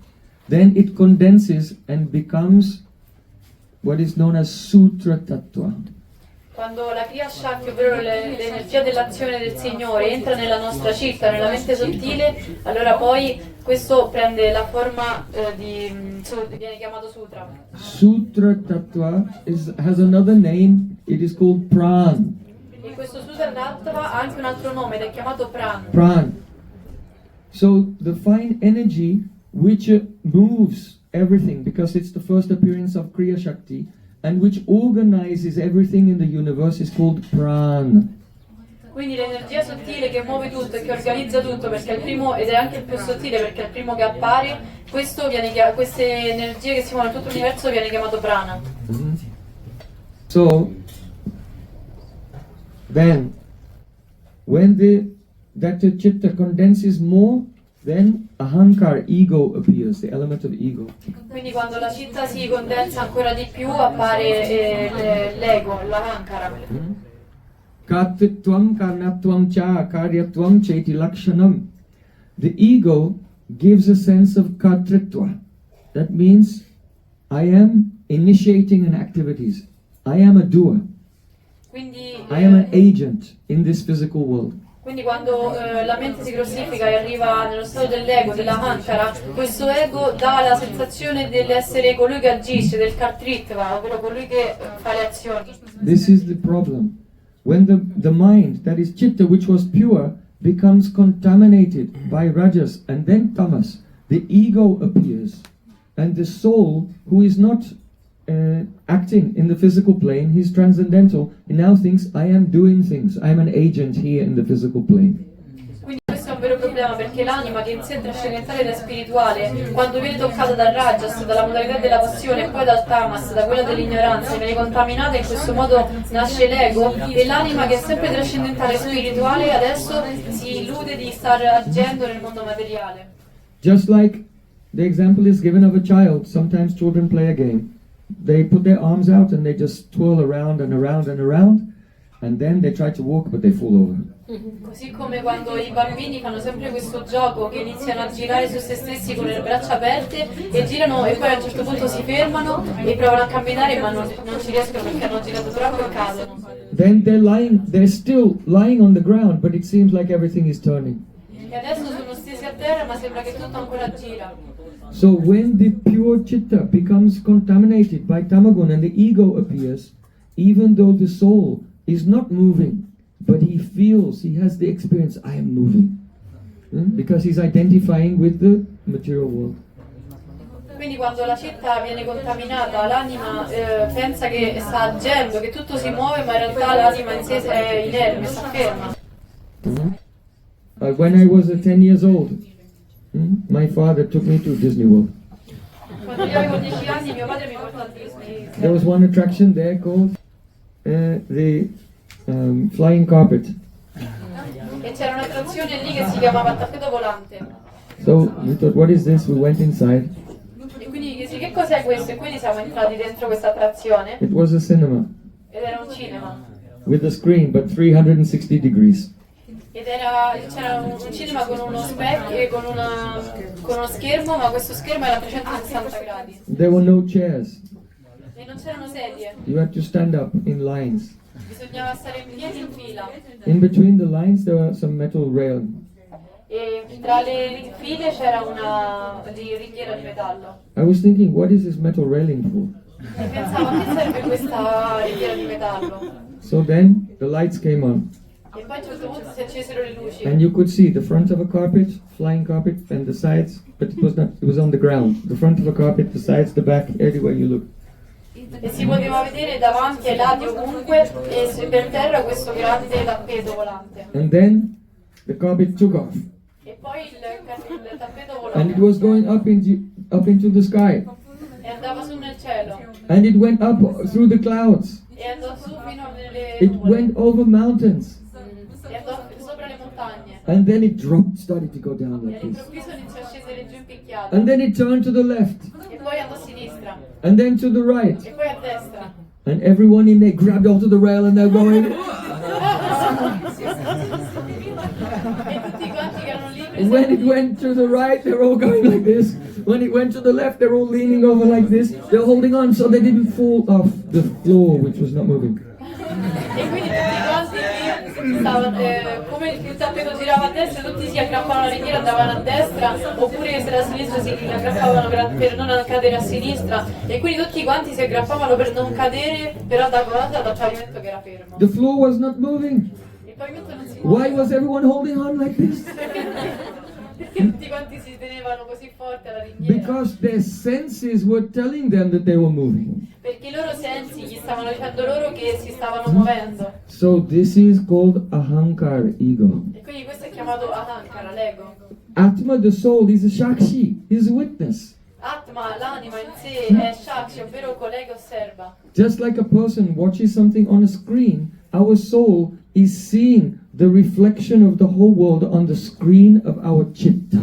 then it condenses and becomes what is known as Sutra Tattva. Quando la Kriya Shakti, ovvero l'energia dell'azione del Signore, entra nella nostra citta, nella mente sottile, allora poi questo prende la forma viene chiamato Sutra. Sutra Tattva has another name, it is called Pran. E questo Sutra Tattva ha anche un altro nome ed è chiamato Pran. Pran. So the fine energy which moves everything, because it's the first appearance of Kriya Shakti, and which organizes everything in the universe, is called Pran. Quindi l'energia sottile che muove tutto e che organizza tutto, perché è il primo, ed è anche il più sottile perché è il primo che appare, queste energie che si muovono in tutto l'universo viene chiamato Prana. Mm-hmm. So then, when that chitta condenses more, then ahankar, ego, appears, the element of ego. Quindi quando la citta si condensa ancora di più appare l'ego, l'ahankara. Mm-hmm. Katitvam karnatvam cha karyatvam cheti lakshanam. The ego gives a sense of kartritva. That means I am initiating an activities. I am a doer. Quindi, I am an agent in this physical world. Quindi quando la mente si grossifica e arriva nello stato dell'ego, dell'ahankara, questo ego dà la sensazione dell'essere colui che agisce, del kartritva, ovvero colui che fa le azioni. This is the problem. When the mind, that is chitta, which was pure, becomes contaminated by rajas and then tamas, the ego appears. And the soul, who is not acting in the physical plane, he's transcendental, he now thinks, I am doing things, I am an agent here in the physical plane. Quindi questo è un vero problema, perché l'anima, che in sé è trascendentale ed è spirituale, quando viene toccata dal rajas, dalla modalità della passione e poi dal tamas, da quella dell'ignoranza, viene contaminata, in questo modo nasce l'ego, e l'anima, che è sempre trascendentale e spirituale, adesso si illude di star agendo nel mondo materiale. Just like the example is given of a child, sometimes children play a game. They put their arms out and they just twirl around and around and around, and then they try to walk but they fall over. Così come quando i bambini fanno sempre questo gioco, che iniziano a girare su se stessi con le braccia aperte e girano, e poi a un certo punto si fermano e provano a camminare, ma non ci riescono perché hanno girato troppo e cadono. Then they're still lying on the ground, but it seems like everything is turning. E adesso sono stesi a terra, ma sembra che tutto ancora gira. So when the pure chitta becomes contaminated by tamagun and the ego appears, even though the soul is not moving, but he feels, he has the experience, I am moving. Because he's identifying with the material world. Quindi quando la città viene contaminata, l'anima pensa che sta agendo, che tutto si muove, ma in realtà l'anima in sé è inerme, sta ferma. When I was 10 years old, my father took me to Disney World. Quando io avevo 10 anni, mio padre mi portò a Disney. There was one attraction there called the flying carpet. E c'era un'attrazione lì che si chiamava tappeto volante. So we thought, what is this? We went inside. E quindi chiesi, che cos'è questo? E quindi siamo entrati dentro questa attrazione. It was a cinema Ed era un cinema. with a screen, but 360 degrees. C'era un cinema con uno specchio e con uno schermo, ma questo schermo era a 360 gradi. There were no chairs. E non c'erano sedie. You had to stand up in lines. Bisognava stare in piedi in fila. In between the lines there were some metal rail. E tra le file c'era una ringhiera di metallo. I was thinking, what is this metal railing for? E pensavo, a che serve questa ringhiera di metallo? So then the lights came on. E poi a un certo punto si accesero le luci. And you could see the front of a carpet, flying carpet, and the sides, but it was not, it was on the ground. The front of a carpet, the sides, the back, everywhere you look. E si poteva vedere davanti ai lati ovunque e per terra questo grande tappeto volante. And then the carpet took off. E poi il tappeto And it volò was going up into the sky. e andava su nel cielo And it went up through the clouds. e andò su fino alle It nuvole went over mountains. e andò sopra le montagne. And then it dropped, started to go down E like this. all'improvviso iniziò a scendere giù in picchiata. And then it turned to the left. E poi andò a sinistra And then to the right. e poi a destra. And everyone in there grabbed onto the rail and they're going. E tutti quanti che erano lì When it presenti, went to the right, they're all going like this. When it went to the left, they're all leaning over like this. They're holding on so they didn't fall off the floor, which was not moving. e quindi tutti quanti lì stavano, come il tappeto girava a destra, tutti si aggrappavano alla ringhiera e andavano a destra, oppure se era a sinistra si aggrappavano per non cadere a sinistra, e quindi tutti quanti si aggrappavano per non cadere, però da guarda dal pavimento che era fermo. The floor was not moving. Il pavimento non si Why muoveva. was everyone holding on like this? Perché tutti quanti si tenevano così forte alla ringhiera? Because their senses were telling them that they were moving. Perché i loro sensi gli stavano dicendo loro che si stavano muovendo. So this is called ahankar, ego. E quindi questo è chiamato Ahankara, l'ego. Atma, the soul, is a shakshi, is a witness. Atma, l'anima in sé, è Shakshi, ovvero colei che osserva. Just like a person watches something on a screen, our soul is seeing the reflection of the whole world on the screen of our chitta.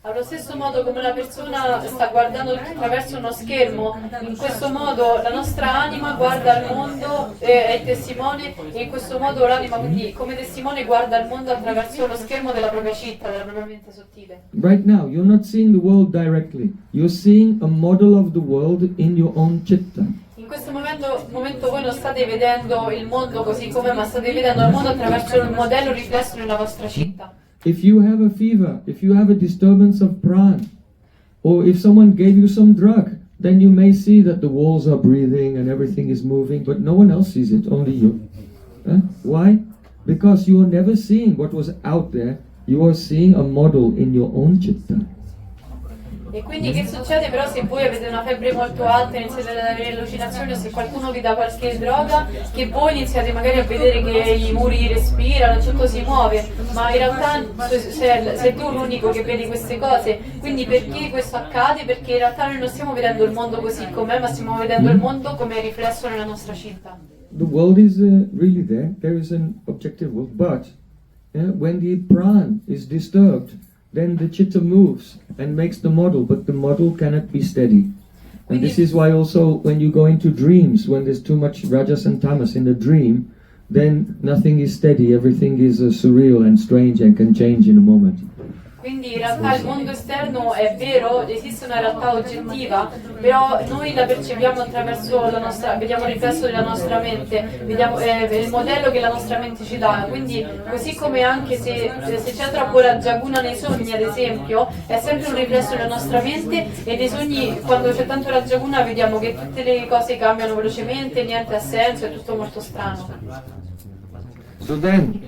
Allo stesso modo come una persona sta guardando attraverso uno schermo, in questo modo la nostra anima guarda il mondo, è il testimone, e in questo modo l'anima quindi come testimone guarda il mondo attraverso lo schermo della propria citta, della propria mente sottile. Right now, you're not seeing the world directly. You're seeing a model of the world in your own chitta. In questo momento voi non state vedendo il mondo così com'è, ma state vedendo il mondo attraverso il modello riflesso nella vostra città. If you have a fever, if you have a disturbance of prana, or if someone gave you some drug, then you may see that the walls are breathing and everything is moving, but no one else sees it, only you. Why? Because you are never seeing what was out there, you are seeing a model in your own chitta. E quindi che succede però se voi avete una febbre molto alta, iniziate ad avere allucinazioni, o se qualcuno vi dà qualche droga, che voi iniziate magari a vedere che i muri respirano, tutto si muove, ma in realtà sei tu l'unico che vedi queste cose. Quindi perché questo accade? Perché in realtà noi non stiamo vedendo il mondo così com'è, ma stiamo vedendo il mondo come riflesso nella nostra città. The world is really there is an objective world, but when the prana is disturbed, then the chitta moves and makes the model, but the model cannot be steady. And this is why also when you go into dreams, when there's too much rajas and tamas in a dream, then nothing is steady, everything is surreal and strange and can change in a moment. Quindi in realtà il mondo esterno è vero, esiste una realtà oggettiva, però noi la percepiamo attraverso la nostra, vediamo il riflesso della nostra mente, vediamo il modello che la nostra mente ci dà. Quindi così come anche se c'è troppo rajaguna nei sogni, ad esempio, è sempre un riflesso della nostra mente, e nei sogni quando c'è tanto rajaguna vediamo che tutte le cose cambiano velocemente, niente ha senso, è tutto molto strano. So then,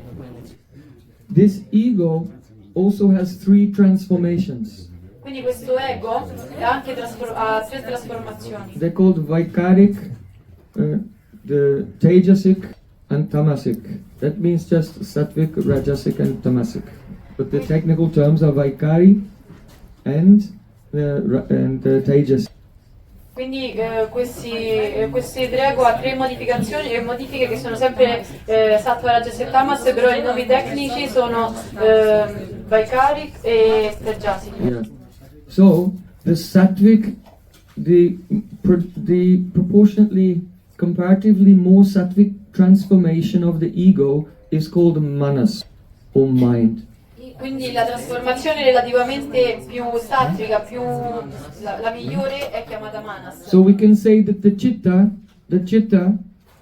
this ego also has three transformations. Quindi questo ego anche ha tre trasformazioni. They're called Vaikaric, the Tejasic and Tamasic. That means just Sattvic, Rajasic and Tamasic. But the technical terms are Vaikari and Tejasic. Quindi questi tre ego ha tre modificazioni e modifiche che sono sempre Sattva, Rajas e Tamas, però i nomi tecnici sono Vaikari e Tejasic. Yeah. So the Sattvic, the proportionately, comparatively more Sattvic transformation of the ego is called Manas. or mind. Quindi la trasformazione relativamente più sattrica, la migliore è chiamata manas. So we can say that the chitta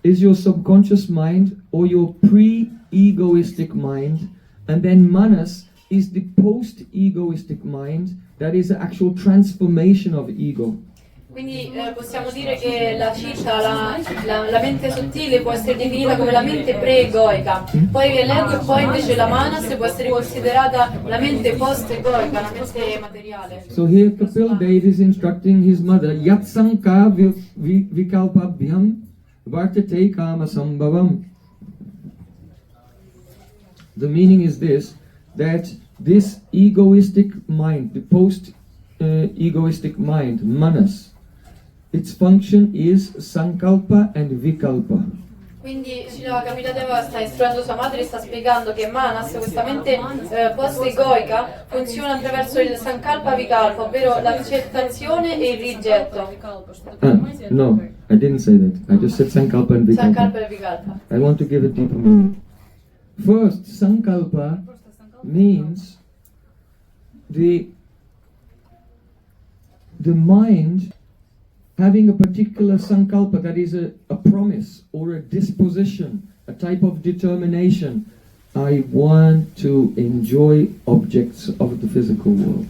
is your subconscious mind or your pre-egoistic mind, and then manas is the post-egoistic mind, that is the actual transformation of ego. Quindi possiamo dire che la citta, la mente sottile può essere definita come la mente pre-egoica, poi l'ego e poi invece la manas può essere considerata la mente post-egoica, la mente materiale. So here Kapil Dev is instructing his mother, Yatsanka vikalpabhyam vartate kama sambhavam. The meaning is this, that this egoistic mind, the post-egoistic mind, manas, its function is sankalpa and vikalpa. Quindi Srila Kapila sta istruendo sua madre e sta spiegando che manas, questa mente post-egoica, funziona attraverso il sankalpa vikalpa, ovvero l'accettazione e il rigetto. No, I didn't say that. I just said sankalpa and vikalpa. Sankalpa e vikalpa. I want to give a deeper meaning. First, sankalpa means the mind having a particular sankalpa, that is a promise or a disposition, a type of determination. I want to enjoy objects of the physical world.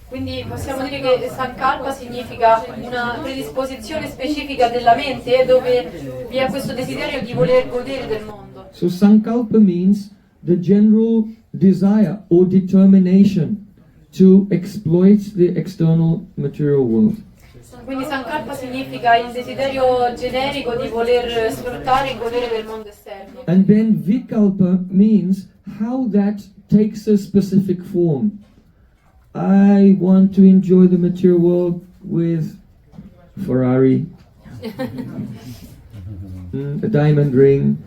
Quindi possiamo dire che sankalpa significa una predisposizione specifica della mente dove vi è questo desiderio di voler godere del mondo. So sankalpa means the general desire or determination to exploit the external material world. Quindi sankalpa significa il desiderio generico di voler sfruttare e godere del mondo esterno. And then vikalpa means how that takes a specific form. I want to enjoy the material world with Ferrari, a diamond ring,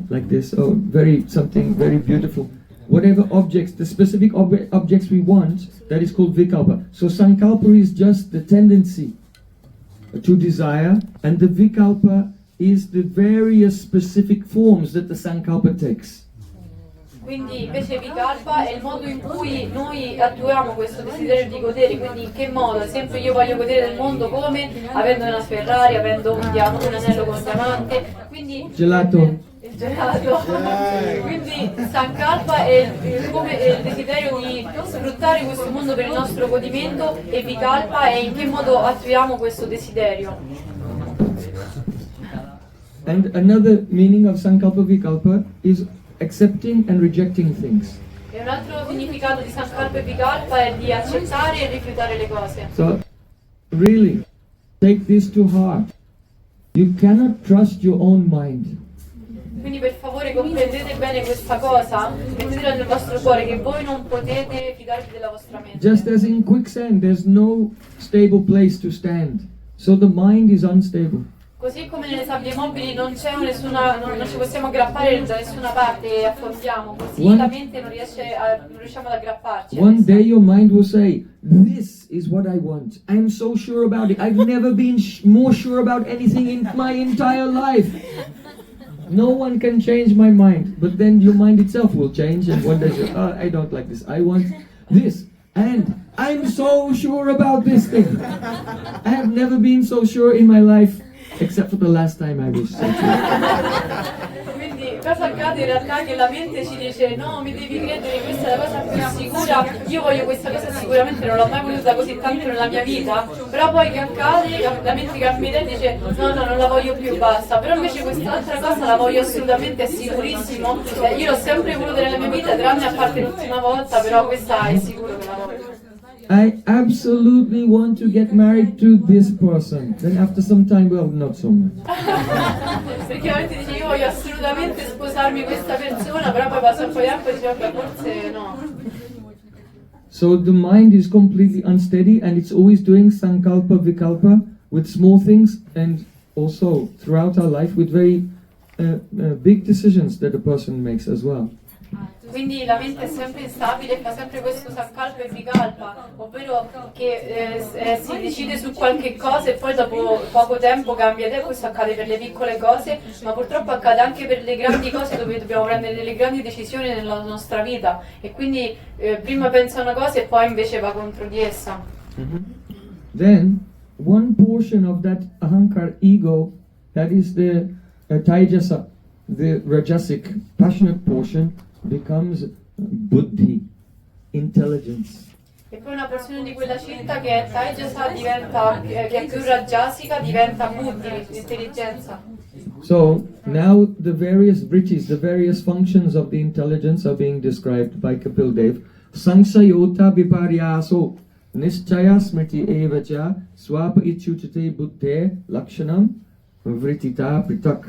like this. Oh, something very beautiful. Whatever objects, the specific objects we want, that is called vikalpa. So sankalpa is just the tendency to desire, and the vikalpa is the various specific forms that the sankalpa takes. Quindi invece vikalpa è il modo in cui noi attuiamo questo desiderio di godere, quindi in che modo? Ad esempio io voglio godere del mondo come? Avendo una Ferrari, avendo un anello con diamante, quindi... Gelato. Il gelato. Quindi sankalpa è il desiderio di sfruttare questo mondo per il nostro godimento e vikalpa è in che modo attuiamo questo desiderio. And another meaning of sankalpa vikalpa is accepting and rejecting things. E un altro significato di sankalpa e vikalpa è di accettare e rifiutare le cose. So, really, take this to heart. You cannot trust your own mind. Quindi per favore comprendete bene questa cosa, mettetela nel vostro cuore che voi non potete fidarvi della vostra mente. Just as in quicksand, there's no stable place to stand. So the mind is unstable. Così come nelle sabbie mobili non ci possiamo aggrappare da nessuna parte e affondiamo, così la mente non riusciamo ad aggrapparci. One day your mind will say, this is what I want. I'm so sure about it. I've never been more sure about anything in my entire life. No one can change my mind. But then your mind itself will change, and one day you say, I don't like this. I want this. And I'm so sure about this thing. I have never been so sure in my life. Except for the last time I was Quindi cosa accade in realtà? Che la mente ci dice no, mi devi credere, questa è la cosa più sicura, io voglio questa cosa sicuramente, non l'ho mai voluta così tanto nella mia vita, però poi che accade? La mente cambia e dice no, non la voglio più, basta, però invece quest'altra cosa la voglio assolutamente, è sicurissimo, io l'ho sempre voluta nella mia vita, tranne a parte l'ultima volta, però questa è sicuro che la voglio. I absolutely want to get married to this person. Then after some time, well, not so much. Perché ovviamente dice io voglio assolutamente sposarmi questa persona, però poi passa un po' di tempo e dice vabbè forse no. So the mind is completely unsteady and it's always doing sankalpa vikalpa with small things and also throughout our life with very big decisions that a person makes as well. Quindi la mente è sempre instabile e fa sempre questo sankalpa e vikalpa, ovvero che si decide su qualche cosa e poi dopo poco tempo cambia idea. Questo accade per le piccole cose, ma purtroppo accade anche per le grandi cose dove dobbiamo prendere delle grandi decisioni nella nostra vita e quindi prima pensa una cosa e poi invece va contro di essa. Then one portion of that ahankar ego, that is the taijasa, the rajasic passionate portion, becomes buddhi, intelligence. E poi una porzione di quella città che è taijasa diventa, che è più rajasica, diventa buddhi, intelligenza. So now the various vrittis, the various functions of the intelligence are being described by Kapil Dev. Sangsayota viparyaso nischaya smriti evacha swapa ichutate buddhe lakshanam vrittita pritak.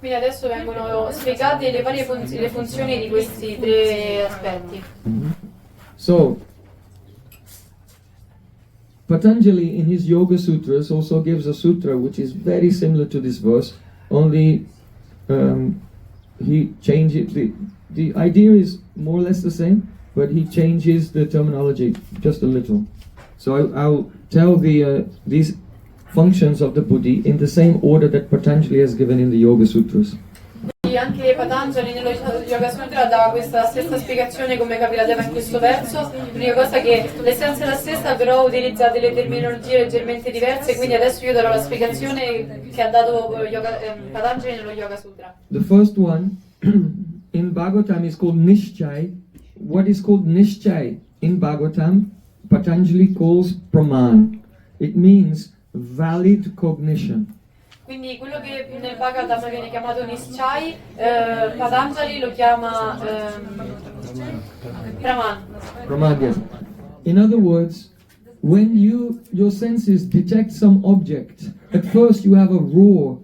Quindi adesso vengono spiegate le varie le funzioni di questi tre aspetti. So, Patanjali in his Yoga Sutras also gives a sutra which is very similar to this verse, only he changes, the idea is more or less the same, but he changes the terminology just a little. So I'll tell these functions of the buddhi in the same order that Patanjali has given in the Yoga Sutras. Anche Patanjali nello Yoga Sutra dà questa stessa spiegazione come Kapiladeva in questo verso, l'unica cosa che l'essenza è la stessa, però utilizza delle terminologie leggermente diverse, quindi adesso io darò la spiegazione che ha dato Patanjali nello Yoga Sutra. The first one in Bhagavatam is called Nishchay. What is called Nishchay in Bhagavatam, Patanjali calls Praman. It means valid cognition. Quindi quello che nel Bhagavatam viene chiamato Nischai, Patanjali lo chiama Praman. Praman, yes. In other words, when your senses detect some object, at first you have a raw,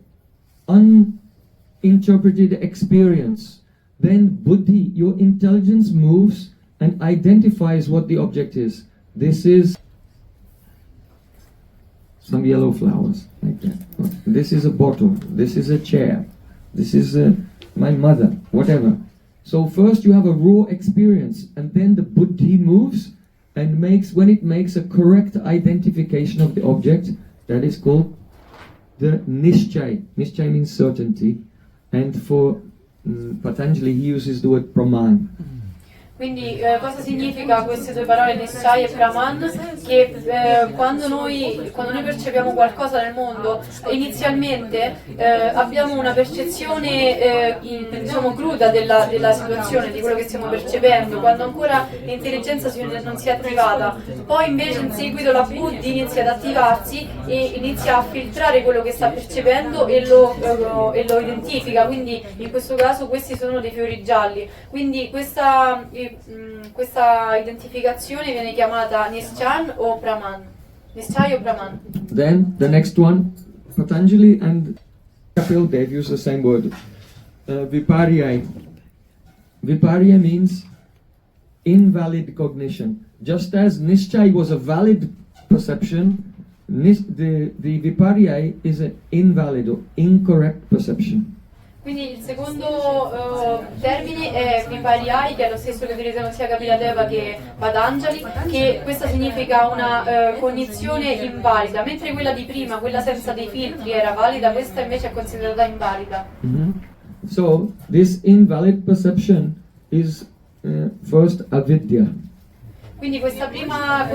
uninterpreted experience. Then buddhi, your intelligence moves and identifies what the object is. This is some yellow flowers, like that. This is a bottle, this is a chair, this is my mother, whatever. So first you have a raw experience, and then the buddhi moves and when it makes a correct identification of the object, that is called the nishchay. Nishchay means certainty, and for Patanjali he uses the word praman. Quindi cosa significa queste due parole Nischai e Praman? Che quando noi percepiamo qualcosa nel mondo, inizialmente abbiamo una percezione diciamo cruda della situazione, di quello che stiamo percependo, quando ancora l'intelligenza non si è attivata. Poi invece in seguito la buddhi inizia ad attivarsi e inizia a filtrare quello che sta percependo e lo identifica, quindi in questo caso questi sono dei fiori gialli. Quindi questa identificazione viene chiamata Nischan o Praman. Nischai o Praman. Then the next one, Patanjali and Kapil Dev use the same word, viparya. Viparya means invalid cognition. Just as Nischai was a valid perception, the viparya is an invalid or incorrect perception. Quindi il secondo termine è Viparyai, che è lo stesso che utilizzano sia Kapiladeva che Patanjali, che questa significa una cognizione invalida, mentre quella di prima, quella senza dei filtri, era valida, questa invece è considerata invalida. So, this invalid perception is first avidya. Quindi questa prima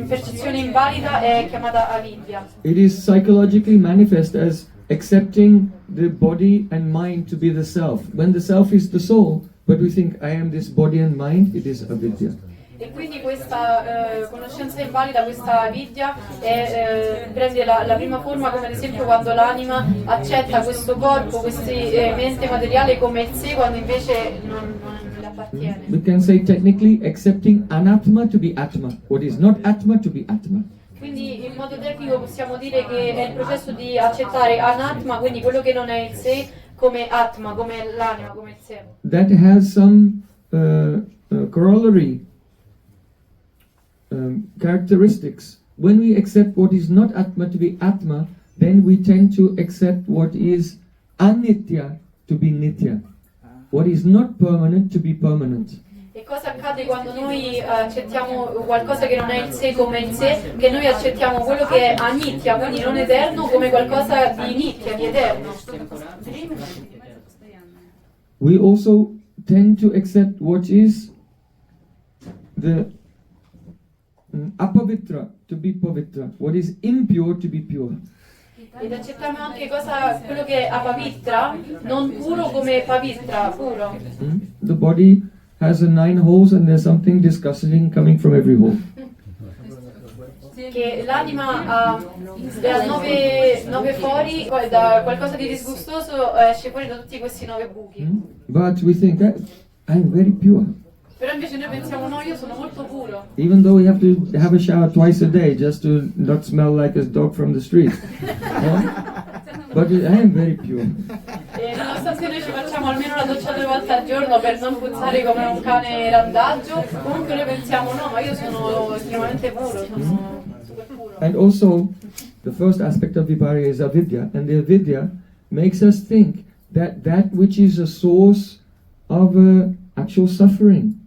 percezione invalida è chiamata avidya. It is psychologically manifest as accepting the body and mind to be the self. When the self is the soul, but we think I am this body and mind, it is avidya. E quindi questa conoscenza invalida, questa avidya, prende la prima forma come ad esempio quando l'anima accetta questo corpo, questa mente materiale come il sé, quando invece non le appartiene. We can say technically accepting anatma to be atma, what is not atma to be atma. Quindi in modo tecnico possiamo dire che è il processo di accettare anatma, quindi quello che non è il sé, come atma, come l'anima, come il sé. That has some corollary characteristics. When we accept what is not atma to be atma, then we tend to accept what is anitya to be nitya. what is not permanent to be permanent. E cosa accade quando noi accettiamo qualcosa che non è il sé come il sé, che noi accettiamo quello che è anitya, quindi non eterno, come qualcosa di nitya, di eterno. We also tend to accept what is the apavitra to be pavitra, what is impure to be pure. Ed accettiamo anche quello che è apavitra, non puro, come pavitra, puro. The body has 9 holes and there's something disgusting coming from every hole. Che l'anima ha 9 fori, poi da qualcosa di disgustoso esce fuori da tutti questi 9 buchi. But we think that I'm very pure. Però invece noi pensiamo, no, io sono molto puro. Even though we have to have a shower twice a day just to not smell like a dog from the street. But I am very pure. E nonostante noi ci facciamo almeno una doccia 2 volte al giorno per non puzzare come un cane randaggio, comunque noi pensiamo, no, ma io sono estremamente puro, sono super puro. And also, the first aspect of Viparya is avidya, and the avidya makes us think that which is a source of actual suffering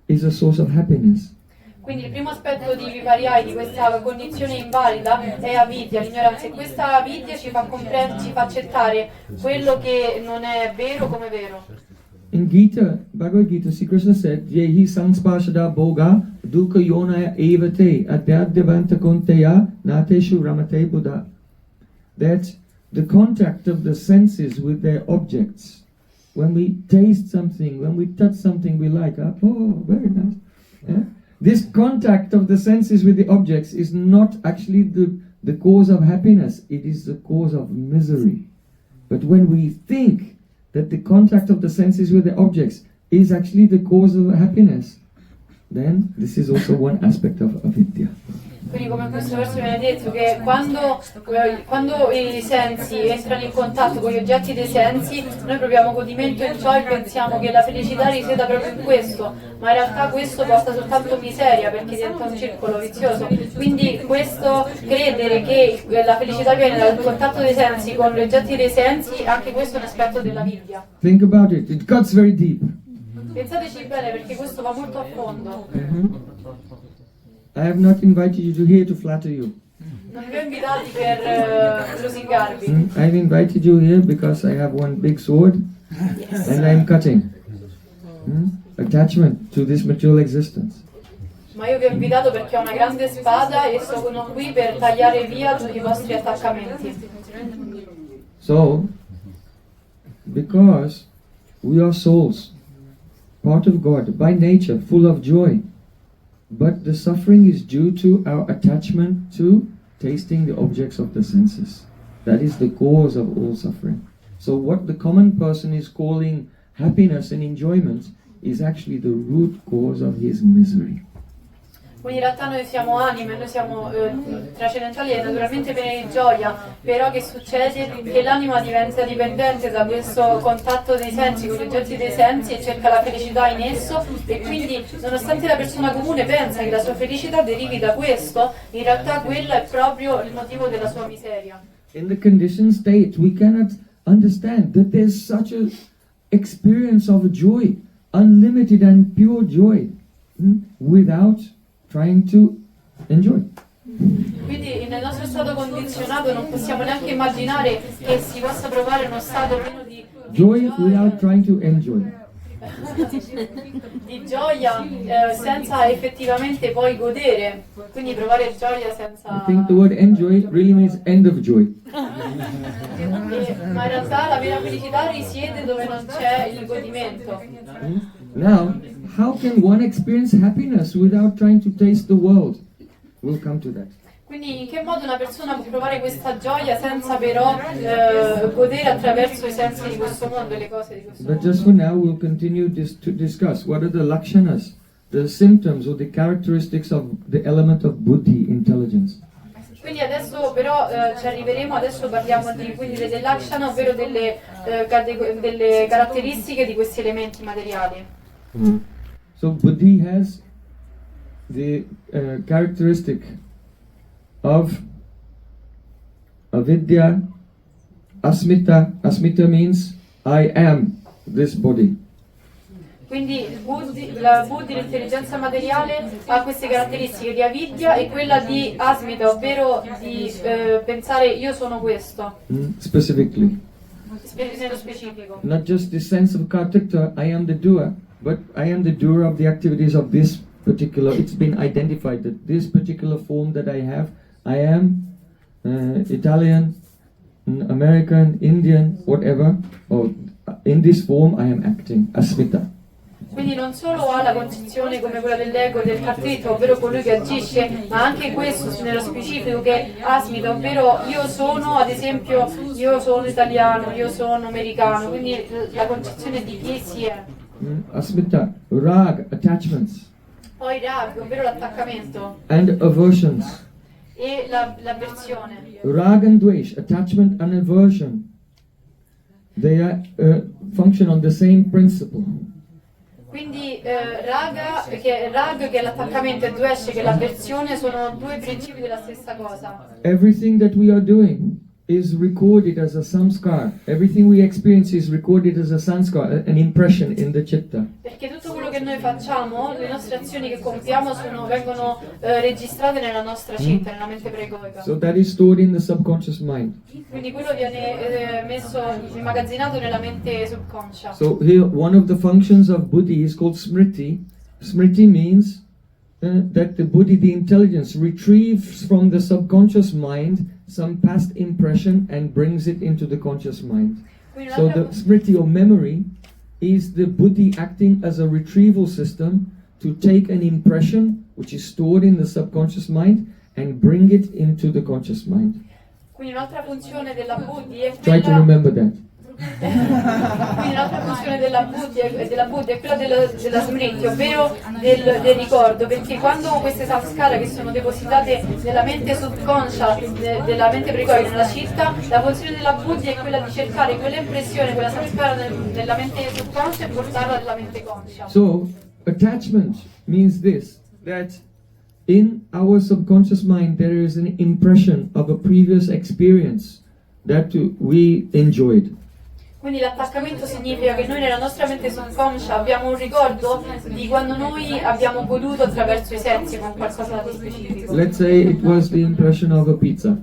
is a source of happiness. Quindi il primo aspetto di Viparya, di questa condizione invalida, è avidya, l'ignoranza, e questa avidya ci fa accettare quello che non è vero come vero. In Gita, Bhagavad Gita, Sri Krishna said, Yehi sangsparshada bhoga dukkha yonaya evate adyadyavanta kunteya nateshu ramate buddha. That the contact of the senses with their objects, when we taste something, when we touch something we like, oh, very nice. Yeah? This contact of the senses with the objects is not actually the cause of happiness, it is the cause of misery. But when we think that the contact of the senses with the objects is actually the cause of happiness, then this is also one aspect of avidya. Quindi, come in questo verso viene detto, che quando i sensi entrano in contatto con gli oggetti dei sensi, noi proviamo godimento in ciò e pensiamo che la felicità risieda proprio in questo, ma in realtà questo porta soltanto miseria, perché diventa un circolo vizioso. Quindi questo credere che la felicità viene dal contatto dei sensi con gli oggetti dei sensi, anche questo è un aspetto della vidya. Think about it, it cuts very deep. Pensateci bene, perché questo va molto a fondo. I have not invited you to here to flatter you. Non vi ho invitati per lusingarvi. I've invited you here because I have one big sword and I'm cutting attachment to this material existence. Ma io vi ho invitato perché ho una grande spada e sono qui per tagliare via tutti i vostri attaccamenti. So, because we are souls, part of God, by nature, full of joy, but the suffering is due to our attachment to tasting the objects of the senses. That is the cause of all suffering. So what the common person is calling happiness and enjoyment is actually the root cause of his misery. Quindi in realtà noi siamo anime, noi siamo trascendentali e naturalmente pieni di gioia, però che succede? Che l'anima diventa dipendente da questo contatto dei sensi con gli oggetti dei sensi e cerca la felicità in esso, e quindi nonostante la persona comune pensa che la sua felicità derivi da questo, in realtà quello è proprio il motivo della sua miseria. In the conditioned state we cannot understand that there's such an experience of joy, unlimited and pure joy, without trying to enjoy. Quindi nel nostro stato condizionato non possiamo neanche immaginare che si possa provare uno stato pieno di Joy without trying to enjoy. di gioia senza effettivamente poi godere, quindi provare gioia senza. I think the word enjoy really means end of joy. Ma in realtà la vera felicità risiede dove non c'è il godimento. Now, how can one experience happiness without trying to taste the world? We'll come to that. Quindi in che modo una persona può provare questa gioia senza però godere attraverso i sensi di questo mondo e le cose di questo But mondo? just for now, we'll continue to discuss what are the lakshanas, the symptoms or the characteristics of the element of buddhi, intelligence. Quindi adesso però ci arriveremo, adesso parliamo delle lakshana, ovvero delle caratteristiche di questi elementi materiali. So buddhi has the characteristic of avidya, asmita. Asmita means I am, this body. Quindi la buddhi, l'intelligenza materiale, ha queste caratteristiche di avidya e quella di asmita, ovvero di pensare io sono questo. Specifically. Nello specifico. Not just the sense of kartikta, I am the doer, but I am the doer of the activities of this particular, it's been identified that this particular form that I have, I am Italian, American, Indian, whatever, or in this form I am acting, asmita. Quindi non solo ha la concezione come quella dell'ego e del kartrita, ovvero colui che agisce, ma anche questo nello specifico che è asmita, ovvero io sono, ad esempio, io sono italiano, io sono americano, quindi la concezione di chi si è. Asmita, rag, attachments. Poi rag, ovvero l'attaccamento. And aversions. E l'avversione. Rag and dvesh, attachment and aversion. They are, function on the same principle. Quindi rag, che è l'attaccamento, e dvesh, che è l'avversione, sono due principi della stessa cosa. Everything that we are doing is recorded as a samskar. Everything we experience is recorded as a sanskar, an impression in the chitta. Perché tutto quello che noi facciamo, le nostre azioni che compiamo vengono registrate nella nostra citta, nella mente pregoica. So that is stored in the subconscious mind. Quindi quello viene immagazzinato nella mente subconscia. So here one of the functions of buddhi is called smriti. Smriti means that the buddhi, the intelligence, retrieves from the subconscious mind some past impression and brings it into the conscious mind. So the smriti or memory is the buddhi acting as a retrieval system to take an impression which is stored in the subconscious mind and bring it into the conscious mind. Quindi un'altra funzione della buddhi è Try to remember that. Quindi un'altra funzione della buddhi è quella della smriti, ovvero del ricordo, perché quando queste samskara che sono depositate nella mente subconscia, della mente pregoica, nella citta, la funzione della buddhi è quella di cercare quell'impressione, quella samskara nella mente subconscia e portarla nella mente conscia. So, attachment means this, that in our subconscious mind there is an impression of a previous experience that we enjoyed. Quindi l'attaccamento significa che noi nella nostra mente subconscia abbiamo un ricordo di quando noi abbiamo goduto attraverso i sensi con qualcosa di specifico. Let's say it was the impression of a pizza.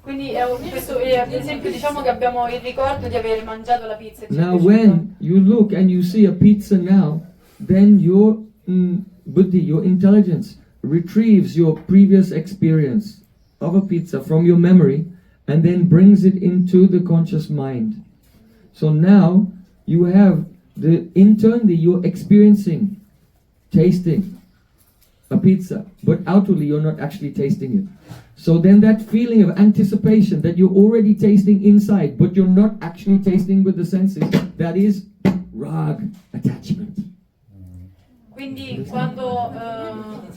Quindi ad esempio diciamo che abbiamo il ricordo di aver mangiato la pizza. Now when you look and you see a pizza now, then your buddhi, your intelligence, retrieves your previous experience of a pizza from your memory and then brings it into the conscious mind. So now you have internally you're experiencing, tasting a pizza, but outwardly you're not actually tasting it. So then that feeling of anticipation that you're already tasting inside, but you're not actually tasting with the senses, that is rag, attachment. Quindi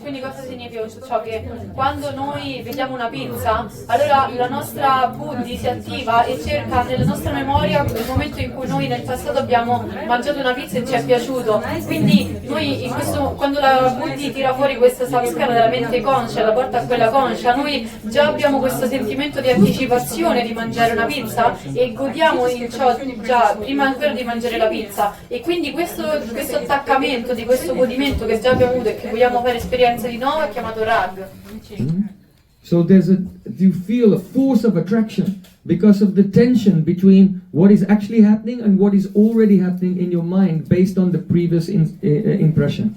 quindi cosa significa tutto ciò? Che quando noi vediamo una pizza, allora la nostra buddhi si attiva e cerca nella nostra memoria il momento in cui noi nel passato abbiamo mangiato una pizza e ci è piaciuto. Quindi noi quando la buddhi tira fuori questa samskara della mente conscia e la porta a quella conscia, noi già abbiamo questo sentimento di anticipazione di mangiare una pizza e godiamo in ciò già prima ancora di mangiare la pizza. E quindi questo attaccamento di questo godimento che già abbiamo avuto e che vogliamo fare esperienza di nuovo è chiamato rag. So you feel a force of attraction because of the tension between what is actually happening and what is already happening in your mind based on the previous impression.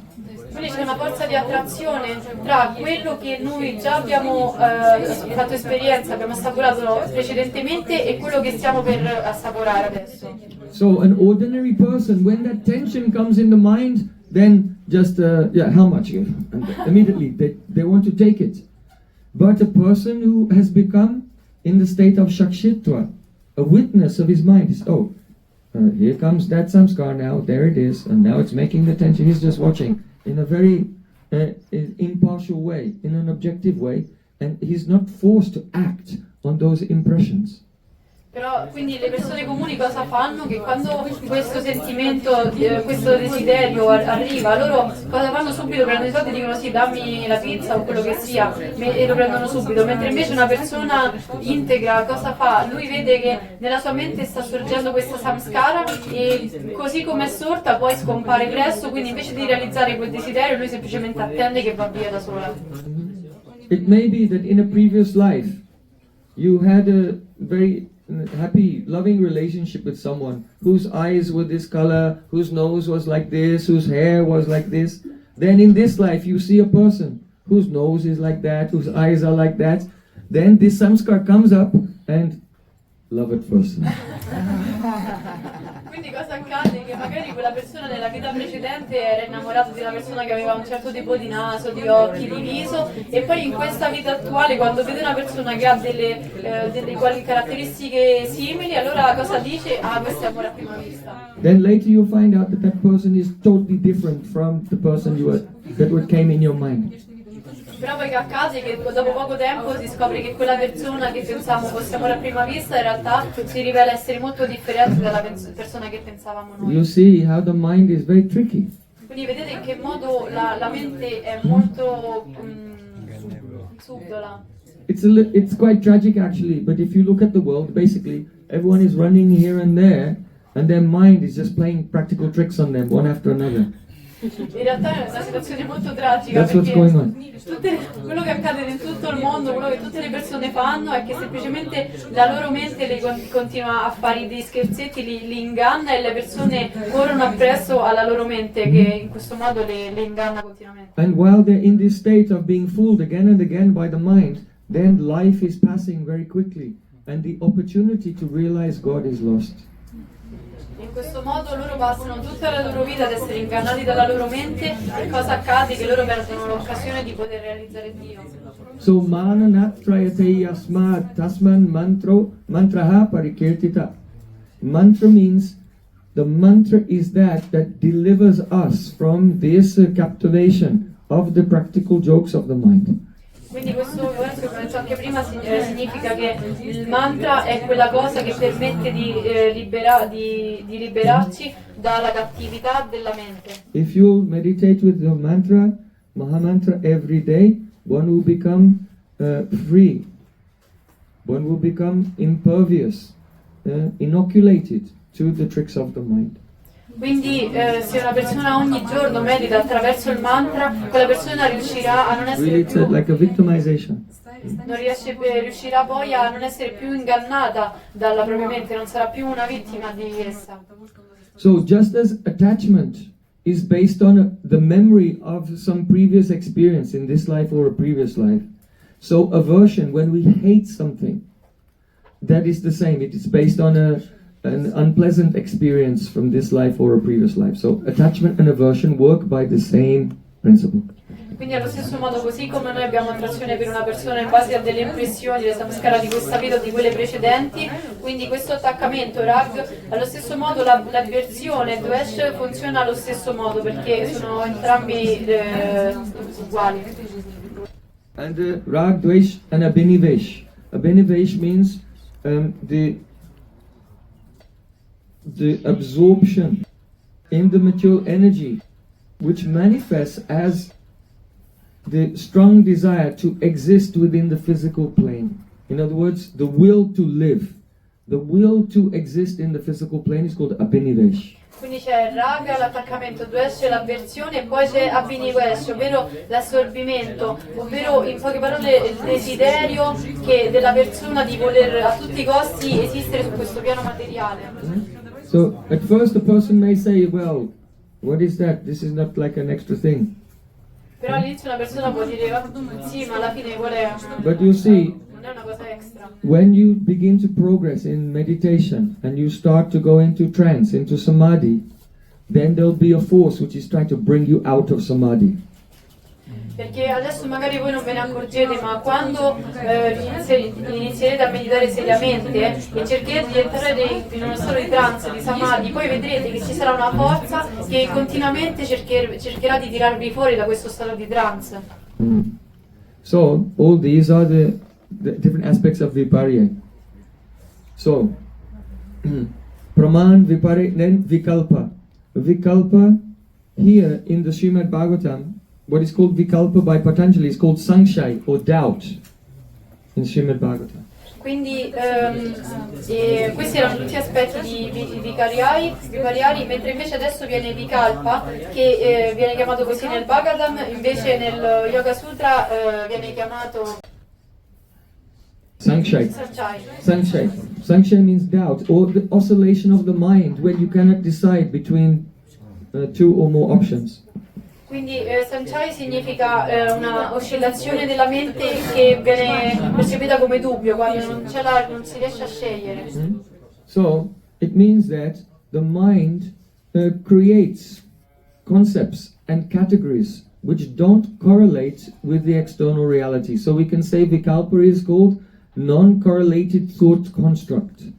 Quindi c'è una forza di attrazione tra quello che noi già abbiamo fatto esperienza, abbiamo assaporato precedentemente e quello che stiamo per assaporare adesso. So an ordinary person, when that tension comes in the mind, then just how much? And immediately they want to take it. But a person who has become in the state of shakshitva, a witness of his mind, is here comes that samskar now, there it is, and now it's making the tension. He's just watching in a very impartial way, in an objective way, and he's not forced to act on those impressions. Però quindi le persone comuni cosa fanno? Che quando questo sentimento, questo desiderio arriva, loro cosa fanno subito? Prendono i soldi e dicono sì, dammi la pizza o quello che sia, e lo prendono subito. Mentre invece una persona integra cosa fa? Lui vede che nella sua mente sta sorgendo questa samskara e così come è sorta poi scompare presto, quindi invece di realizzare quel desiderio lui semplicemente attende che va via da sola. It may be that in a previous life you had a very happy, loving relationship with someone whose eyes were this color, whose nose was like this, whose hair was like this. Then in this life you see a person whose nose is like that, whose eyes are like that. Then this samskar comes up and love at first sight. Quindi cosa accade? Che magari quella persona nella vita precedente era innamorata di una persona che aveva un certo tipo di naso, di occhi, di viso, e poi in questa vita attuale quando vede una persona che ha delle caratteristiche simili, allora cosa dice? Ah, questo è amore a prima vista. Then later you find out that that person is totally different from the person that what came in your mind. Però poi che accade che dopo poco tempo si scopre che quella persona che pensavamo fosse amore a prima vista in realtà si rivela essere molto differente dalla persona che pensavamo noi. You see how the mind is very tricky. Quindi vedete in che modo la mente è molto subdola. It's quite tragic actually, but if you look at the world, basically everyone is running here and there and their mind is just playing practical tricks on them one after another. In realtà è una situazione molto tragica That's what's perché going on. quello che accade in tutto il mondo, quello che tutte le persone fanno è che semplicemente la loro mente continua a fare dei scherzetti, li inganna e le persone corrono appresso alla loro mente che in questo modo le inganna continuamente. And while they're in this state of being fooled again and again by the mind, then life is passing very quickly and the opportunity to realize God is lost. In questo modo loro passano tutta la loro vita ad essere ingannati dalla loro mente e cosa accade? Che loro perdono l'occasione di poter realizzare Dio. So mananat trayate yasmat tasman mantraha parikirtita. Mantra means the mantra is that delivers us from this captivation of the practical jokes of the mind. Quindi questo verso, come ho detto anche prima, significa che il mantra è quella cosa che permette di liberarci dalla cattività della mente. If you meditate with the mantra, Mahamantra every day, one will become free. One will become impervious, inoculated to the tricks of the mind. Quindi se una persona ogni giorno medita attraverso il mantra, quella persona riuscirà a non essere Really, it's più, like a victimization. riuscirà poi a non essere più ingannata dalla propria mente, non sarà più una vittima di essa. So just as attachment is based on the memory of some previous experience in this life or a previous life, so aversion, when we hate something, that is the same. It is based on an unpleasant experience from this life or a previous life. So attachment and aversion work by the same principle. Quindi allo stesso modo, così come noi abbiamo attrazione per una persona in base a delle impressioni, le samskara di questa vita o di quelle precedenti, quindi questo attaccamento rag, allo stesso modo l'avversione dvesh funziona allo stesso modo perché sono entrambi uguali. And rag, dvesh and abhinivesh. Abhinivesh means the absorption in the material energy, which manifests as the strong desire to exist within the physical plane. In other words, the will to live. The will to exist in the physical plane is called abhinivesh. Quindi c'è il raga, l'attaccamento, dvesh, l'avversione e poi c'è abhinivesh, ovvero l'assorbimento, ovvero in poche parole il desiderio della persona di voler a tutti i costi esistere su questo piano materiale. So at first the person may say, well, what is that? This is not like an extra thing. Però all'inizio una persona può dire, sì, ma alla fine qual è? But you see, Non è una cosa extra. when you begin to progress in meditation and you start to go into trance, into samadhi, then there'll be a force which is trying to bring you out of samadhi. Perché adesso magari voi non ve ne accorgete, ma quando inizierete a meditare seriamente e cercherete di entrare in uno stato di trance, di samadhi, poi vedrete che ci sarà una forza che continuamente cercherà di tirarvi fuori da questo stato di trance. So all these are the different aspects of viparya. So Praman, Vipare, then Vikalpa. Vikalpa, here in the Srimad Bhagavatam, what is called Vikalpa by Patanjali is called Sangshay, or doubt, in Srimad Bhagavatam. Quindi questi erano tutti aspetti di vicariari, mentre invece adesso viene Vikalpa, che viene chiamato così nel Bhagavatam, invece nel Yoga Sutra viene chiamato Sangshay. Sangshay. Sangshay means doubt, or the oscillation of the mind, where you cannot decide between two or more options. Quindi Sangshay significa una oscillazione della mente che viene percepita come dubbio, quando non si riesce a scegliere. So, it means that the mind creates concepts and categories which don't correlate with the external reality. So we can say Vikalpa is called non-correlated thought construct.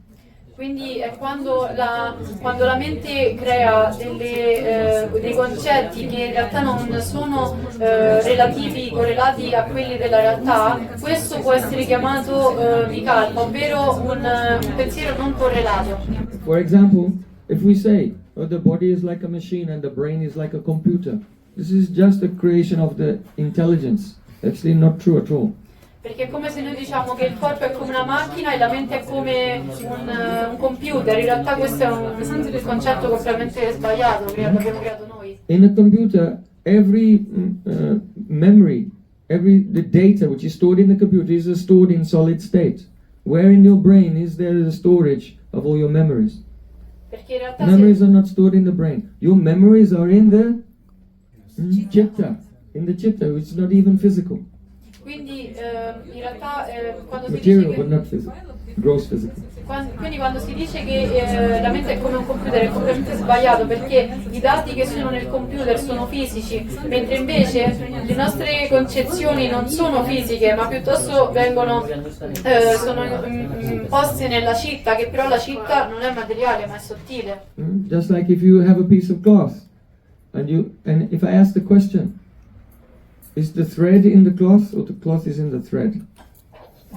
Quindi è quando la mente crea dei concetti che in realtà non sono correlati a quelli della realtà, questo può essere chiamato vikalpa, ovvero un pensiero non correlato. For example, if we say, oh, the body is like a machine and the brain is like a computer, this is just a creation of the intelligence. Actually not true at all. Perché è come se noi diciamo che il corpo è come una macchina e la mente è come un computer. In realtà questo è un concetto completamente sbagliato che abbiamo creato noi. In a computer, every memory, the data which is stored in the computer is stored in solid state. Where in your brain is there the storage of all your memories? Perché in realtà memories are not stored in the brain. Your memories are in the chitta, which is not even physical. Quindi in realtà quando si Material, dice but not physical. Gross physical. quando si dice che la mente è come un computer è completamente sbagliato, perché i dati che sono nel computer sono fisici, mentre invece le nostre concezioni non sono fisiche, ma piuttosto sono poste nella citta, che però la citta non è materiale ma è sottile. Just like if you have a piece of cloth and if I ask the question, is the thread in the cloth or the cloth is in the thread?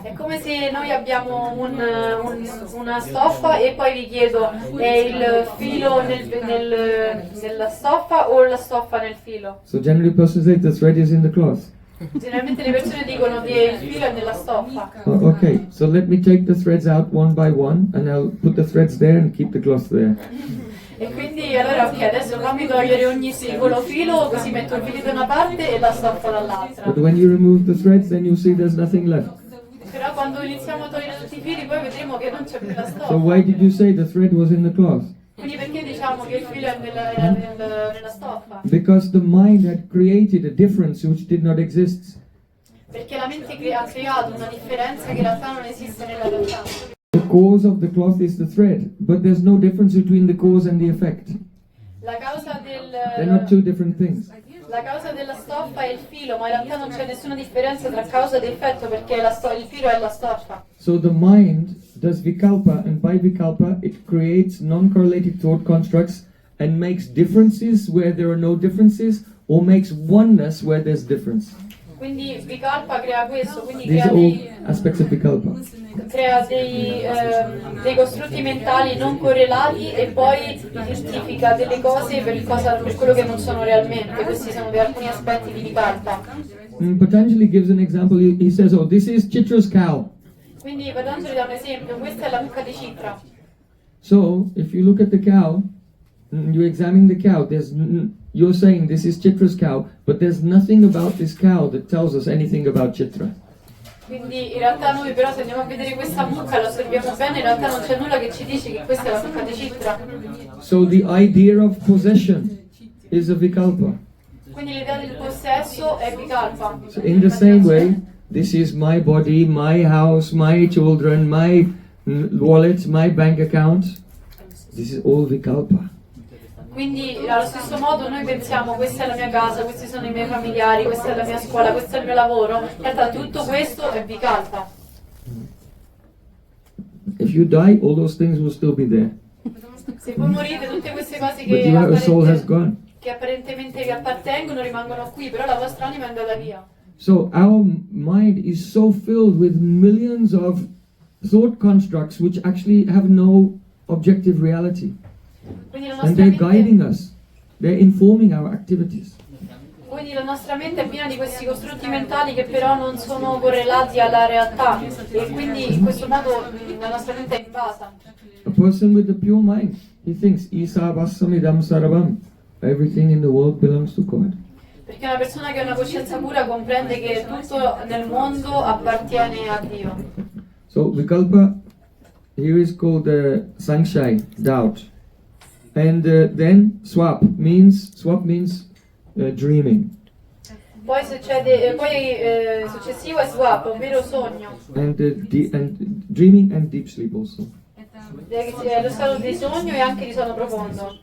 È come se noi abbiamo una stoffa e poi vi chiedo, è il filo nella stoffa o la stoffa nel filo? So generally person says the thread is in the cloth. Generalmente le persone dicono che il filo è nella stoffa. Okay, so let me take the threads out one by one and I'll put the threads there and keep the cloth there. E quindi allora ok, adesso fammi togliere ogni singolo filo, così metto il filo da una parte e la stoffa dall'altra. But when you remove the threads then you see there's nothing left. Però quando iniziamo a togliere tutti i fili poi vedremo che non c'è più la stoffa. So why did you say the thread was in the cloth? Quindi perché diciamo che il filo è nella stoffa? Because the mind had created a difference which did not exist. Perché la mente ha creato una differenza che in realtà non esiste nella realtà. The cause of the cloth is the thread, but there's no difference between the cause and the effect. La causa They're not two different things. La causa della stoffa è il filo, ma in realtà non c'è nessuna differenza tra causa ed effetto, perché il filo è la stoffa. So the mind does vikalpa, and by vikalpa it creates non-correlated thought constructs and makes differences where there are no differences, or makes oneness where there's difference. Quindi vikalpa crea questo, quindi These are all aspects of vikalpa. crea dei costrutti mentali non correlati e poi giustifica delle cose per quello che non sono realmente. Questi sono alcuni aspetti di vikalpa. Patanjali gives an example. He says, "Oh, this is Chitra's cow." Quindi Patanjali dà un esempio, questa è la mucca di Citra. So, if you look at the cow, you examine the cow. You're saying this is Chitra's cow, but there's nothing about this cow that tells us anything about Chitra. Quindi in realtà noi però se andiamo a vedere questa mucca, la osserviamo bene, in realtà non c'è nulla che ci dice che questa è la mucca di Citra. So the idea of possession is a vikalpa. Quindi l'idea del possesso è vikalpa. So in the same way, this is my body, my house, my children, my wallet, my bank account. This is all vikalpa. Quindi allo stesso modo noi pensiamo questa è la mia casa, questi sono i miei familiari, questa è la mia scuola, questo è il mio lavoro. In realtà tutto questo è vikalpa. If you die, all those things will still be there. Se voi morite tutte queste cose But your soul has gone. che apparentemente vi appartengono rimangono qui, però la vostra anima è andata via. So our mind is so filled with millions of thought constructs which actually have no objective reality. Quindi la And nostra they're guiding mente, us. They're informing our activities. quindi la nostra mente è piena di questi costrutti mentali che però non sono correlati alla realtà e quindi in questo modo la nostra mente è invasa. A person with a pure mind, he thinks, Isa vassamidam sarvam. Everything in the world belongs to God. Perché una persona che ha una coscienza pura comprende che tutto nel mondo appartiene a Dio. So Vikalpa here is called Sankshai, doubt. And then swap means dreaming. Poi successivo è swap, ovvero sogno. And dreaming and deep sleep also. Lo stato di sogno e anche di sonno profondo.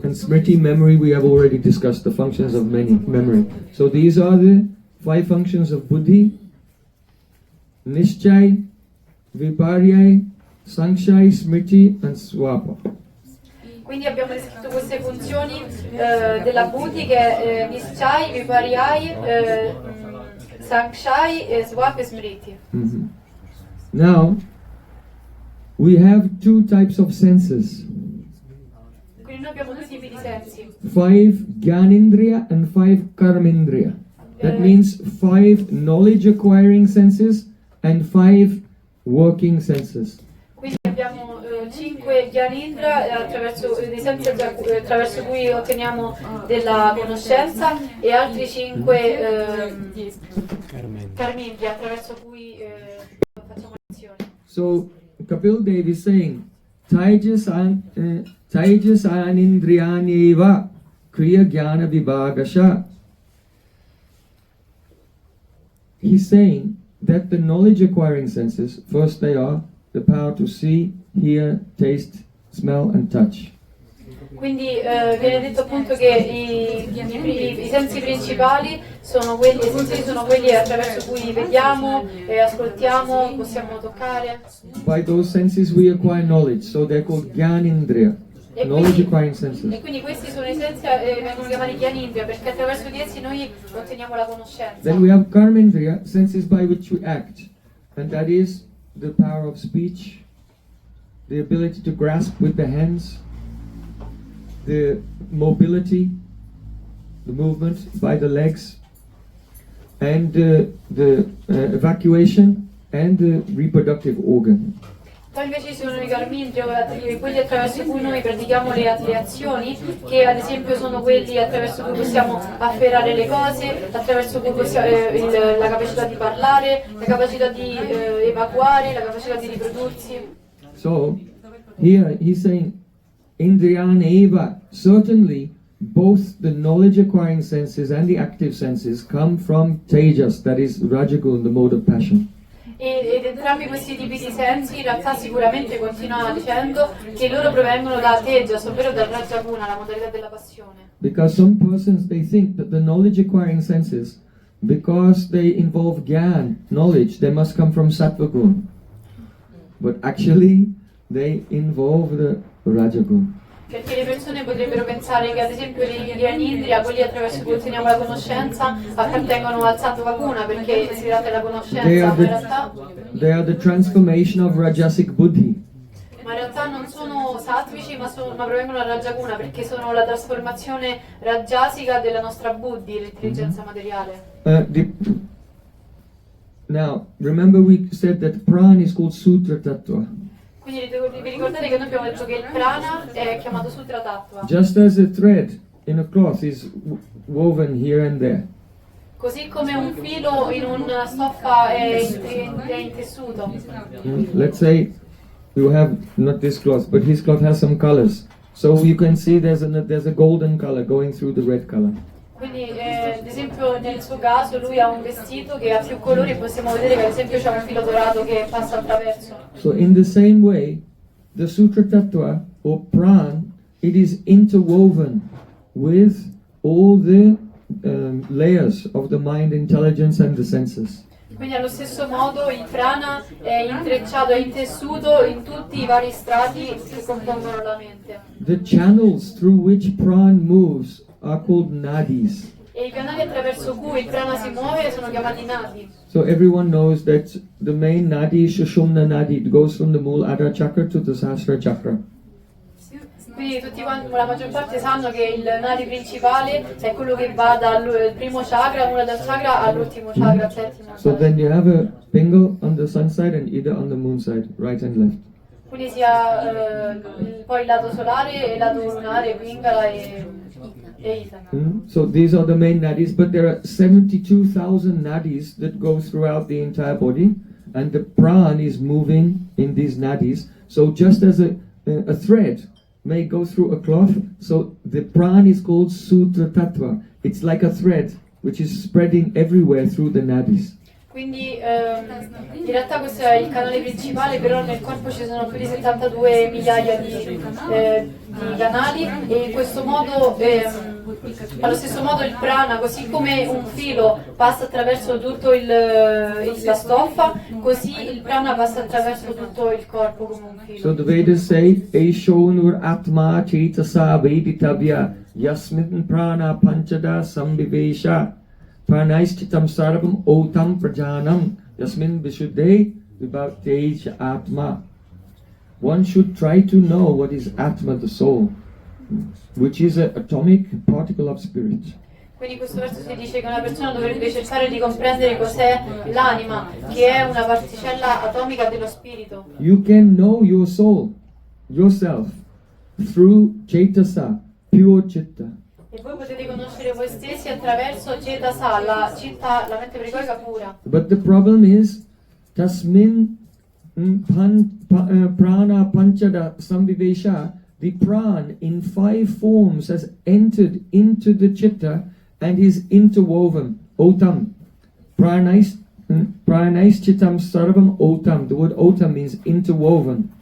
And smriti, memory, we have already discussed the functions of memory. So these are the 5 functions of buddhi, nishchay, viparyay, sankshai, smriti and swapa. Quindi abbiamo descritto queste funzioni della buddhi che è nishchay, viparyay, sankshai, swap e smriti. Mhm. Now, we have 2 types of senses. Quindi noi abbiamo 2 tipi di sensi. 5 Gyanindriya and 5 Karmendriya. That means 5 knowledge acquiring senses and 5 working senses. Quindi abbiamo 5 Gyanindra dei sensi attraverso cui otteniamo della conoscenza e altri 5 Karmendra attraverso cui facciamo azioni. So Kapil Dev is saying, Taijas anindriyani kriya jnana vibhagasha. He's saying that the knowledge acquiring senses, first they are the power to see, hear, taste, smell and touch. Quindi viene detto appunto che i sensi principali sono quelli, essenziali sono quelli attraverso cui vediamo, ascoltiamo, possiamo toccare. By those senses we acquire knowledge, so they're called Gyanindriya, knowledge acquiring senses. E quindi questi sono i sensi, vengono chiamati Gyanindriya perché attraverso di essi noi otteniamo la conoscenza. Then we have Karmendriya, senses by which we act, and that is the power of speech, the ability to grasp with the hands, the mobility, the movement by the legs, and the evacuation and the reproductive organ. Poi invece ci sono i karmindriya, quelli attraverso cui noi pratichiamo le azioni, che ad esempio sono quelli attraverso cui possiamo afferrare le cose, attraverso cui possiamo, la capacità di parlare, la capacità di evacuare, la capacità di riprodursi. So, here he's saying, Indriyana eva, certainly both the knowledge acquiring senses and the active senses come from Tejas, that is Rajagun, the mode of passion. Ed entrambi questi tipi di sensi in realtà sicuramente continua dicendo che loro provengono da Tejas, ovvero dal Rajaguna, la modalità della passione. Because some persons, they think that the knowledge acquiring senses, because they involve Gyan, knowledge, they must come from Sattvagun. But actually, they involve the Rajagun. Perché le persone potrebbero pensare che ad esempio gli Gyanindriya, quelli attraverso cui otteniamo la conoscenza, appartengono al Sattva-guna perché si tratta della conoscenza, ma they are the transformation of Rajasic Buddhi. Ma in realtà non sono sattvici, ma provengono dal Rajaguna perché sono la trasformazione rajasica della nostra buddhi, l'intelligenza materiale. Now, remember we said that prana is called Sutra Tattva. Quindi vi ricordate che noi abbiamo detto che il prana è chiamato Sutra Tattva. Just as a thread in a cloth is woven here and there. Così come un filo in una stoffa è intessuto. Let's say you have not this cloth, but his cloth has some colors. So you can see there's a golden color going through the red color. Quindi ad esempio nel suo caso lui ha un vestito che ha più colori e possiamo vedere che ad esempio c'è un filo dorato che passa attraverso. So in the same way, the Sutra Tattva or Pran, it is interwoven with all the layers of the mind, intelligence and the senses. Quindi allo stesso modo il prana è intrecciato, è intessuto in tutti i vari strati che compongono la mente. The channels through which Pran moves are called nadis. E i canali attraverso cui il prana si muove sono chiamati nadi. So everyone knows that the main nadi is Sushumna Nadi. It goes from the Mooladhara chakra to the Sahasrara chakra. Quindi tutti quanti, la maggior parte sanno che il nadi principale è quello che va dal primo chakra, uno del chakra all'ultimo chakra, al settimo So chakra. then you have a pingle on the sun side and either on the moon side, right and left. Quindi si ha poi il lato solare e il lato lunare, Pingala e Itana. So these are the main nadis, but there are 72,000 nadis that go throughout the entire body, and the prana is moving in these nadis. So just as a thread may go through a cloth, so the prana is called sutra tattva. It's like a thread which is spreading everywhere through the nadis. Quindi in realtà questo è il canale principale, però nel corpo ci sono più di 72 migliaia di canali e in questo modo, allo stesso modo il prana, così come un filo passa attraverso tutto la stoffa, così il prana passa attraverso tutto il corpo come un filo. So the Vedas say, Eishonur Atma Chaitasa Veditavya Yasmin Prana Panchada Sambhivesha Pranaistitam Sarvam Otam Prajanam Yasmin Vishuddhe Vibhakteja Atma. One should try to know what is Atma, the soul, which is an atomic particle of spirit. Quindi in questo verso si dice che una persona dovrebbe cercare di comprendere cos'è l'anima, che è una particella atomica dello spirito. You can know your soul, yourself, through Chaitasa, pure Chitta. E voi potete conoscere voi stessi attraverso Cetasa, la città, la mente precoica pura. But the problem is, Tasmin Prana Panchada Sambhivesha, the pran in 5 forms has entered into the chitta and is interwoven. Otam. Pranais Chitam Sarvam Otam. The word Otam means interwoven.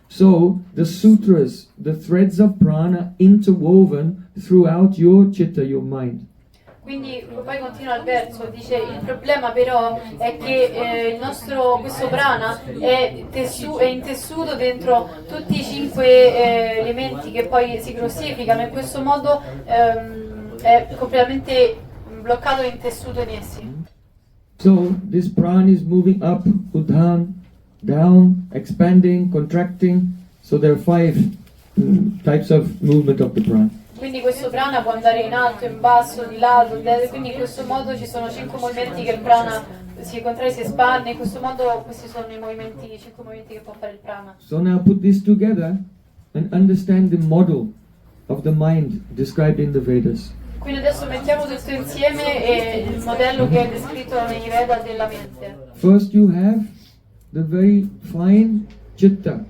So the sutras, the threads of prana interwoven throughout your chitta, your mind. Quindi poi continua il verso, dice il problema però è che questo prana è intessuto dentro tutti i 5 elementi che poi si grossificano, in questo modo è completamente bloccato e intessuto in essi. So this prana is moving up, udhan, down, expanding, contracting. So there are 5 types of movement of the prana. Quindi questo prana può andare in alto, in basso, di lato, quindi in questo modo ci sono 5 movimenti che il prana si contrae, si espande, in questo modo questi sono i 5 movimenti che può fare il prana. So now put this together and understand the model of the mind described in the Vedas. Quindi adesso mettiamo tutto insieme e il modello che è descritto nei Veda della mente. First you have the very fine chitta,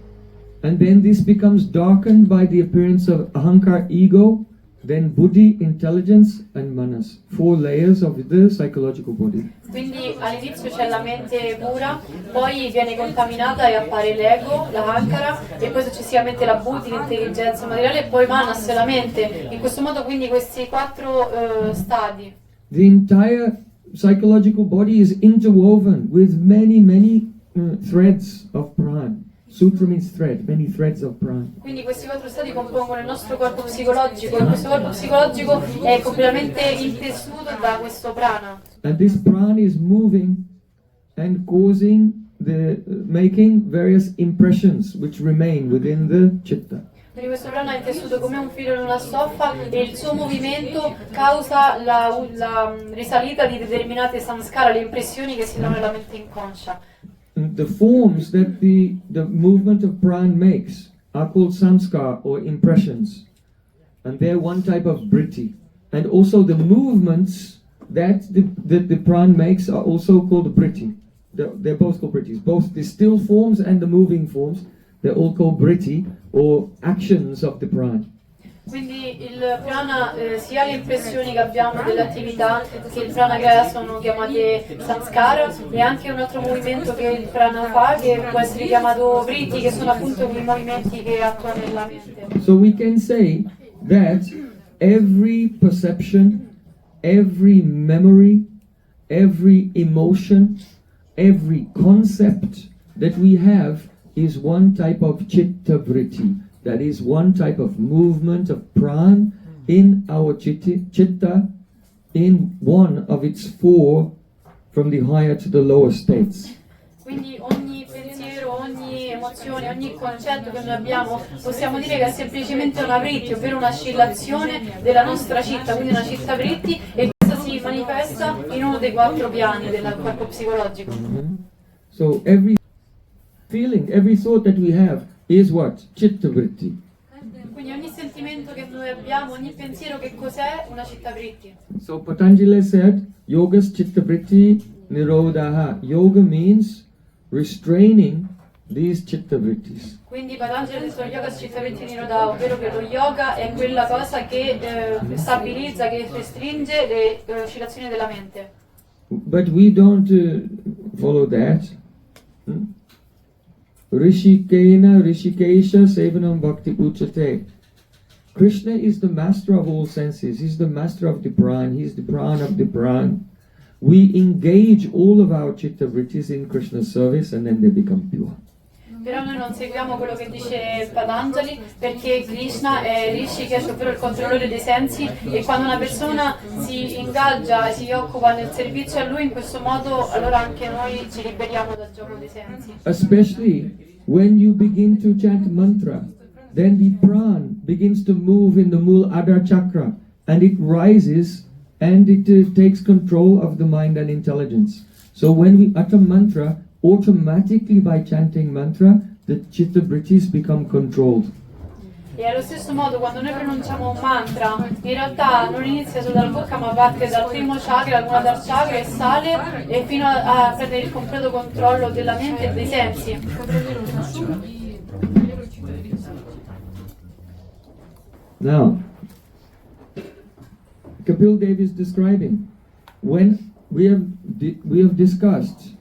and then this becomes darkened by the appearance of ahankar, ego, then buddhi, intelligence, and manas. 4 layers of the psychological body. Quindi all'inizio c'è la mente pura, poi viene contaminata e appare l'ego, la ahankara, e poi successivamente la buddhi, l'intelligenza materiale, e poi manas, la mente. In questo modo quindi questi 4 stadi. The entire psychological body is interwoven with many threads of prana. Sutra means thread, many threads of prana. Quindi questi 4 stadi compongono il nostro corpo psicologico e questo corpo psicologico è completamente intessuto da questo prana. And this prana is moving and causing making various impressions which remain within the chitta. Quindi questo prana è intessuto come un filo in una stoffa e il suo movimento causa la risalita di determinate samskara, le impressioni che si trovano nella mente inconscia. The forms that the movement of prana makes are called samskar or impressions, and they're one type of vritti. And also the movements that the prana makes are also called vritti. They're both called vrittis. Both the still forms and the moving forms, they're all called vritti or actions of the prana. Quindi il prana, sia le impressioni che abbiamo delle attività che il prana crea sono chiamate samskara, e anche un altro movimento che il prana fa che può essere chiamato vritti, che sono appunto quei movimenti che attuano nella mente. So we can say that every perception, every memory, every emotion, every concept that we have is one type of chitta vritti. That is one type of movement of prana in our chitta in one of its 4 from the higher to the lower states. Quindi ogni pensiero, ogni emozione, ogni concetto che noi abbiamo, possiamo dire che è semplicemente una vritti, ovvero un'oscillazione della nostra citta, quindi una citta vritti, e questa si manifesta in uno dei 4 piani del corpo psicologico. So every feeling, every thought that we have is what? Chitta vritti. Quindi ogni sentimento che noi abbiamo, ogni pensiero, che cos'è? Una citta vritti. So Patanjali said, Yogas chitta vritti nirodha. Yoga means restraining these chitta vrittis. Quindi Patanjali ha detto yoga citta vritti nirodha, ovvero che lo yoga è quella cosa che stabilizza, che restringe le oscillazioni della mente. But we don't follow that. Rishikena Rishikesha Sevanam Bhakti Uchate. Krishna is the master of all senses. He's the master of the Pran. He's the Pran of the Pran. We engage all of our chitta vrittis in Krishna's service and then they become pure. Però noi non seguiamo quello che dice Patanjali, perché Krishna è Rishikesh, ovvero il controllore dei sensi, e quando una persona si ingaggia e si occupa nel servizio a lui in questo modo, allora anche noi ci liberiamo dal gioco dei sensi. Especially when you begin to chant mantra, then the pran begins to move in the Muladhara chakra and it rises and it takes control of the mind and intelligence. So when we utter mantra, automatically by chanting mantra, the chitta vrittis become controlled. E allo stesso modo quando noi pronunciamo un mantra, in realtà non inizia solo dalla bocca ma parte dal primo chakra, dal Muladhara chakra, e sale e fino a prendere il completo controllo della mente e dei sensi. Now, Kapil Dev is describing when we have discussed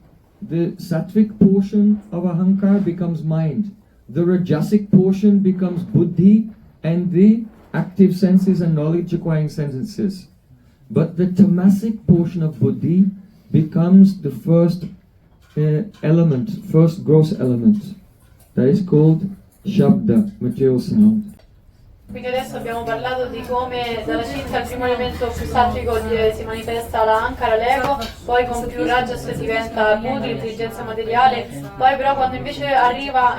the sattvic portion of ahankar becomes mind, the rajasic portion becomes buddhi, and the active senses and knowledge acquiring senses. But the tamasic portion of buddhi becomes the first element, first gross element. That is called shabda, material sound. Quindi adesso abbiamo parlato di come dalla citta il primo elemento più sattvico si manifesta la ankara, l'ego, poi con più rajas diventa buddhi, l'intelligenza materiale, poi però quando invece arriva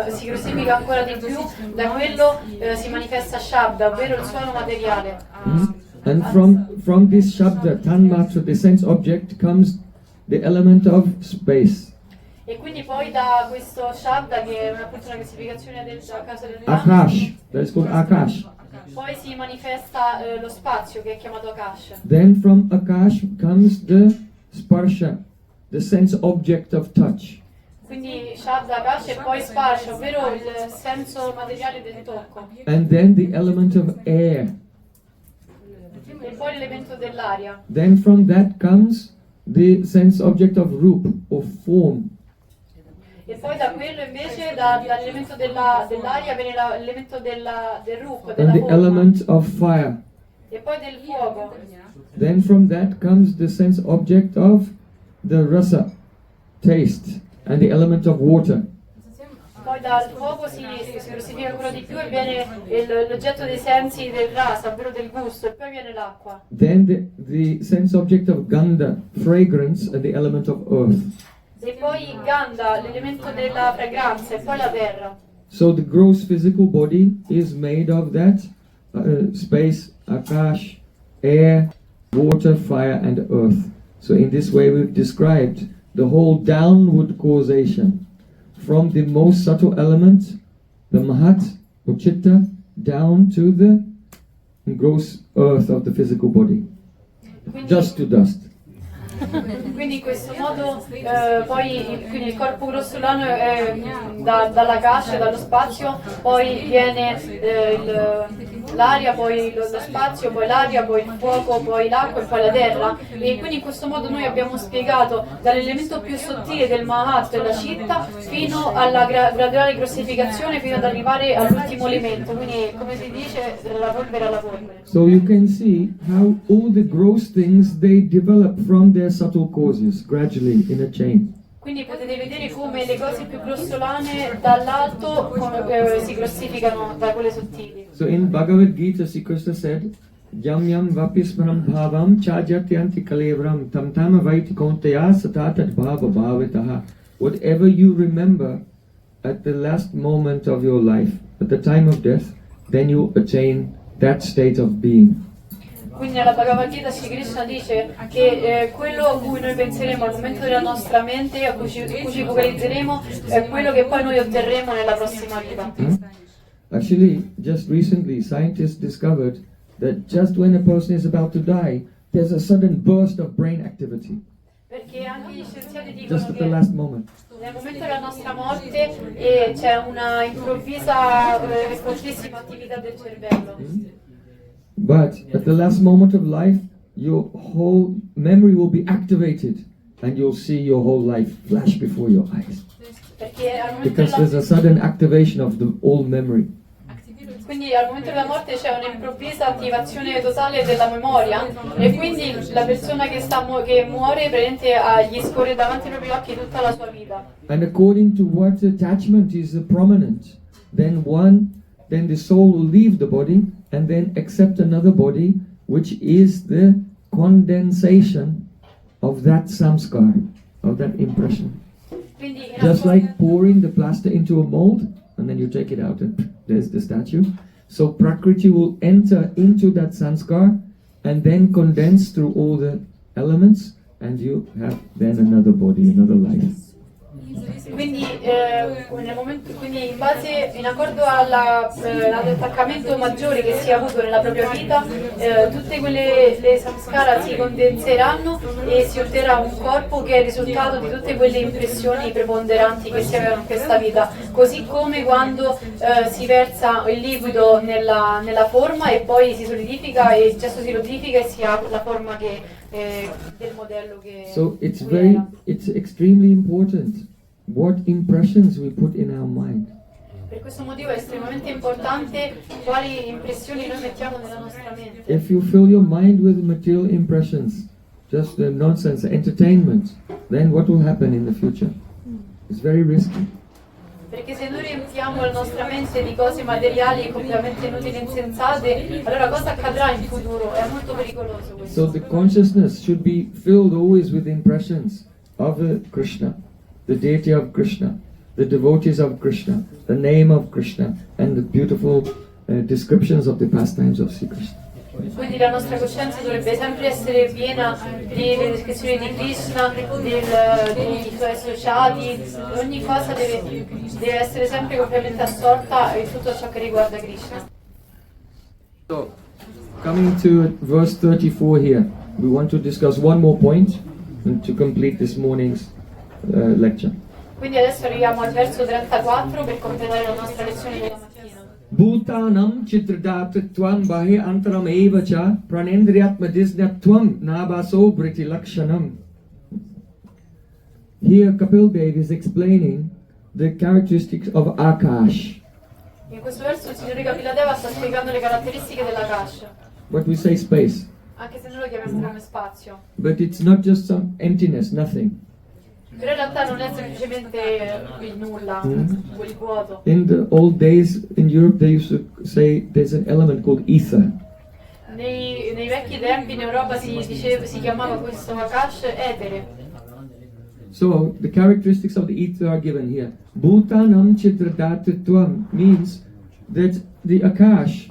si grossifica ancora di più, da quello si manifesta shabda, ovvero il suono materiale. And from this shabda, tanmatra, the sense object, comes the element of space. E quindi poi da questo shabda, che è appunto una classificazione a causa del Akash, that is called Akash. poi si manifesta lo spazio, che è chiamato Akash. Then from Akash comes the sparsha, the sense object of touch. Quindi shabda, Akash e poi sparsha, ovvero il senso materiale del tocco. And then the element of air. E poi l'elemento dell'aria. Then from that comes the sense object of rup, or form. E poi da quello invece, dall'elemento dell'aria, viene l'elemento del rup, della And the forma. element of fire. E poi del fuoco. Then from that comes the sense object of the rasa, taste, and the element of water. Poi dal fuoco si grossifica ancora di più e viene l'oggetto dei sensi del rasa, ovvero del gusto, e poi viene l'acqua. Then the sense object of gandha, fragrance, and the element of earth. E poi ganda, l'elemento della fragranza, e poi la terra. So the gross physical body is made of that space, akash, air, water, fire, and earth. So in this way we've described the whole downward causation from the most subtle element, the mahat or chitta, down to the gross earth of the physical body, just to dust. Quindi in questo modo quindi il corpo grossolano dalla cascia, dallo spazio, poi viene l'aria, poi lo spazio, poi l'aria, poi il fuoco, poi l'acqua e poi la terra. E quindi in questo modo noi abbiamo spiegato dall'elemento più sottile del Mahat, della citta, fino alla graduale grossificazione, fino ad arrivare all'ultimo elemento, quindi come si dice dalla polvere alla polvere. So you can see how all the gross things, they develop from their subtle causes gradually in a chain. Quindi potete vedere come le cose più grossolane dall'alto si grossificano da quelle sottili. So in Bhagavad Gita, Sri Krishna said, Yam yam vapismaram bhavam chajatyanti kalevram tam tam avaiti kontaya satatad bhava bhavitaha. Whatever you remember at the last moment of your life, at the time of death, then you attain that state of being. Quindi nella Bhagavad Gita Shri Krishna dice che quello a cui noi penseremo al momento della nostra mente, a cui ci focalizzeremo, è quello che poi noi otterremo nella prossima vita. Actually, just recently, scientists discovered that just when a person is about to die, there's a sudden burst of brain activity. Perché anche gli scienziati Just dicono at the che last moment. nel momento della nostra morte c'è una improvvisa e fortissima attività del cervello. But at the last moment of life, your whole memory will be activated and you'll see your whole life flash before your eyes. Perché al momento Because there's a sudden activation of the old memory. Quindi al momento della morte c'è un'improvvisa attivazione totale della memoria e quindi la persona che muore praticamente gli scorre davanti ai propri occhi tutta la sua vita. And according to what attachment is prominent, then the soul will leave the body and then accept another body, which is the condensation of that samskar, of that impression. Quindi, Just like pouring the plaster into a mold and then you take it out and there's the statue. So Prakriti will enter into that sanskar and then condense through all the elements and you have then another body, another life. Quindi, in base, in accordo all'attaccamento maggiore che si è avuto nella propria vita, tutte le samskara si condenseranno e si otterrà un corpo che è il risultato di tutte quelle impressioni preponderanti che si avevano in questa vita, così come quando si versa il liquido nella forma e poi si solidifica e il gesso si solidifica e si ha la forma del modello che So it's extremely important what impressions we put in our mind. Per questo motivo è estremamente importante quali impressioni noi mettiamo nella nostra mente. If you fill your mind with material impressions, just nonsense, entertainment, then what will happen in the future? It's very risky. Perché se noi riempiamo la nostra mente di cose materiali completamente inutili e insensate, allora cosa accadrà in futuro? È molto pericoloso questo. So the consciousness should be filled always with impressions of Krishna, the deity of Krishna, the devotees of Krishna, the name of Krishna, and the beautiful descriptions of the pastimes of Sri Krishna. Quindi la nostra coscienza dovrebbe sempre essere piena delle descrizioni di Krishna, dei suoi associati, ogni cosa deve essere sempre completamente assorta in tutto ciò che riguarda Krishna. So, coming to verse 34 here, we want to discuss one more point and to complete this morning's lecture. Quindi adesso arriviamo al verso 34 per completare la nostra lezione della mattina. Bhutanam chitradatritvam bahe antaram eva cha pranendriyatma disnyatvam nabaso briti lakshanam. Here Kapil Dev is explaining the characteristics of Akash. In questo verso il Signore Kapiladeva sta spiegando le caratteristiche dell'Akash, What we say space. anche se noi lo chiamiamo come spazio. But it's not just some emptiness, nothing. Però in realtà non è semplicemente il nulla, quel vuoto. In the old days in Europe they used to say there's an element called ether. Nei vecchi tempi in Europa si chiamava questo Akash etere. So the characteristics of the ether are given here. Bhutanam chitradatritvam means that the Akash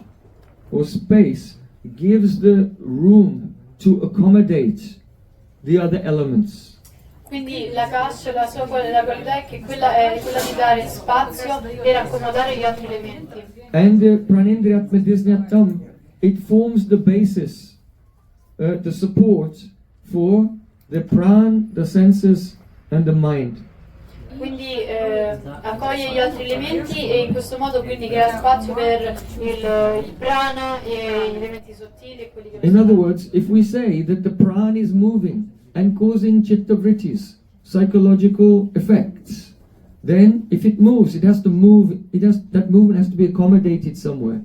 or space gives the room to accommodate the other elements. Quindi l'Akash, la qualità è che quella è quella di dare spazio per accomodare gli altri elementi. And pranendriyatma disnyatam, it forms the basis, the support for the pran, the senses and the mind. Quindi accoglie gli altri elementi e in questo modo quindi crea spazio per il prana e gli elementi sottili e quelli che In other words, if we say that the pran is moving and causing chitta vrittis, psychological effects, then if it moves, it has to move, that movement has to be accommodated somewhere.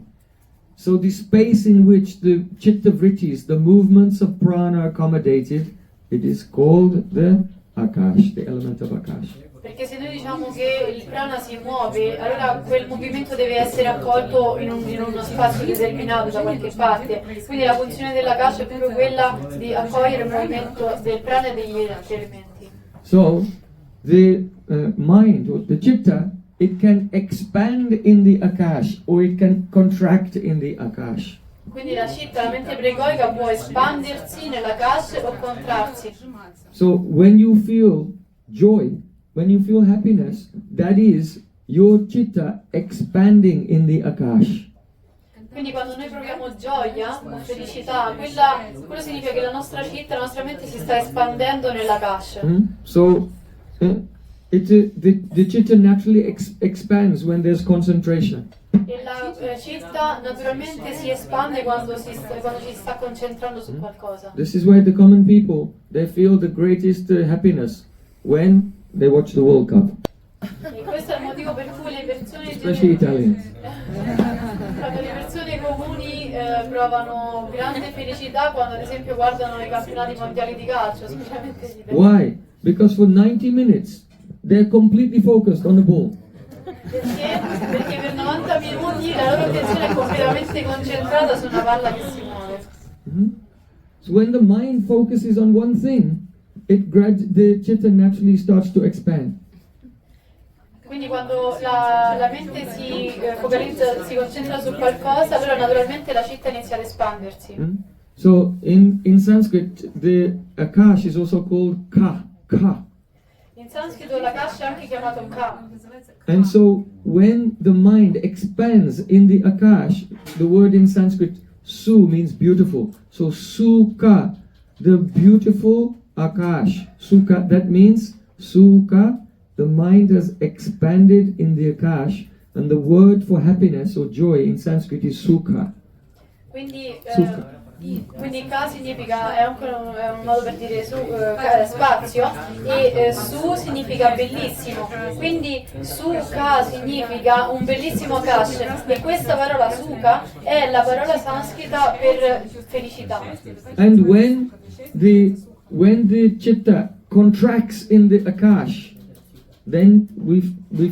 So the space in which the chitta vrittis, the movements of prana are accommodated, it is called the Akash, the element of Akash. Perché se noi diciamo che il prana si muove, allora quel movimento deve essere accolto in uno spazio determinato da qualche parte. Quindi la funzione dell'Akash è proprio quella di accogliere il movimento del prana e degli altri elementi. So the mind, or the chitta, it can expand in the Akash or it can contract in the Akash. Quindi la citta, la mente pregoica, può espandersi nella kasha o contrarsi. So when you feel joy, when you feel happiness, that is your chitta expanding in the Akash. Quindi quando noi proviamo gioia o felicità, quello significa che la nostra citta, la nostra mente si sta espandendo nella kasha. So the chitta naturally expands when there's concentration. E la citta naturalmente si espande quando ci si sta concentrando su qualcosa. This is why the common people, they feel the greatest happiness when they watch the World Cup. E questo è il motivo per cui le persone Especially Italians. quando le persone comuni provano grande felicità quando ad esempio guardano i campionati mondiali di calcio, specialmente gli italiani. Why? Because for 90 minutes they're completely focused on the ball. Perché per 90 minuti la loro attenzione è completamente concentrata su una palla che si muove. So when the mind focuses on one thing, the chitta naturally starts to expand. Quindi quando la mente si focalizza, si concentra su qualcosa, allora naturalmente la citta inizia ad espandersi. So in Sanskrit, the Akash is also called ka. In sanscrito la kasha è anche chiamato ka. And so when the mind expands in the Akash, the word in Sanskrit su means beautiful. So sukha, the beautiful Akash. Sukha, that means sukha, the mind has expanded in the Akash, and the word for happiness or joy in Sanskrit is sukha. Quindi Sukha. Quindi ka significa, è un modo per dire spazio, e su significa bellissimo, quindi sukha significa un bellissimo akash, e questa parola sukha è la parola sanscrita per felicità. And when the chitta contracts in the Akash, then we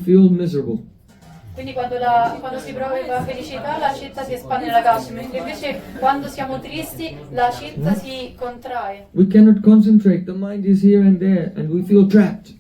feel miserable. Quindi quando si prova la felicità la citta si espande nella kasha, mentre invece quando siamo tristi la citta si contrae. We cannot concentrate, the mind is here and there, and we feel trapped.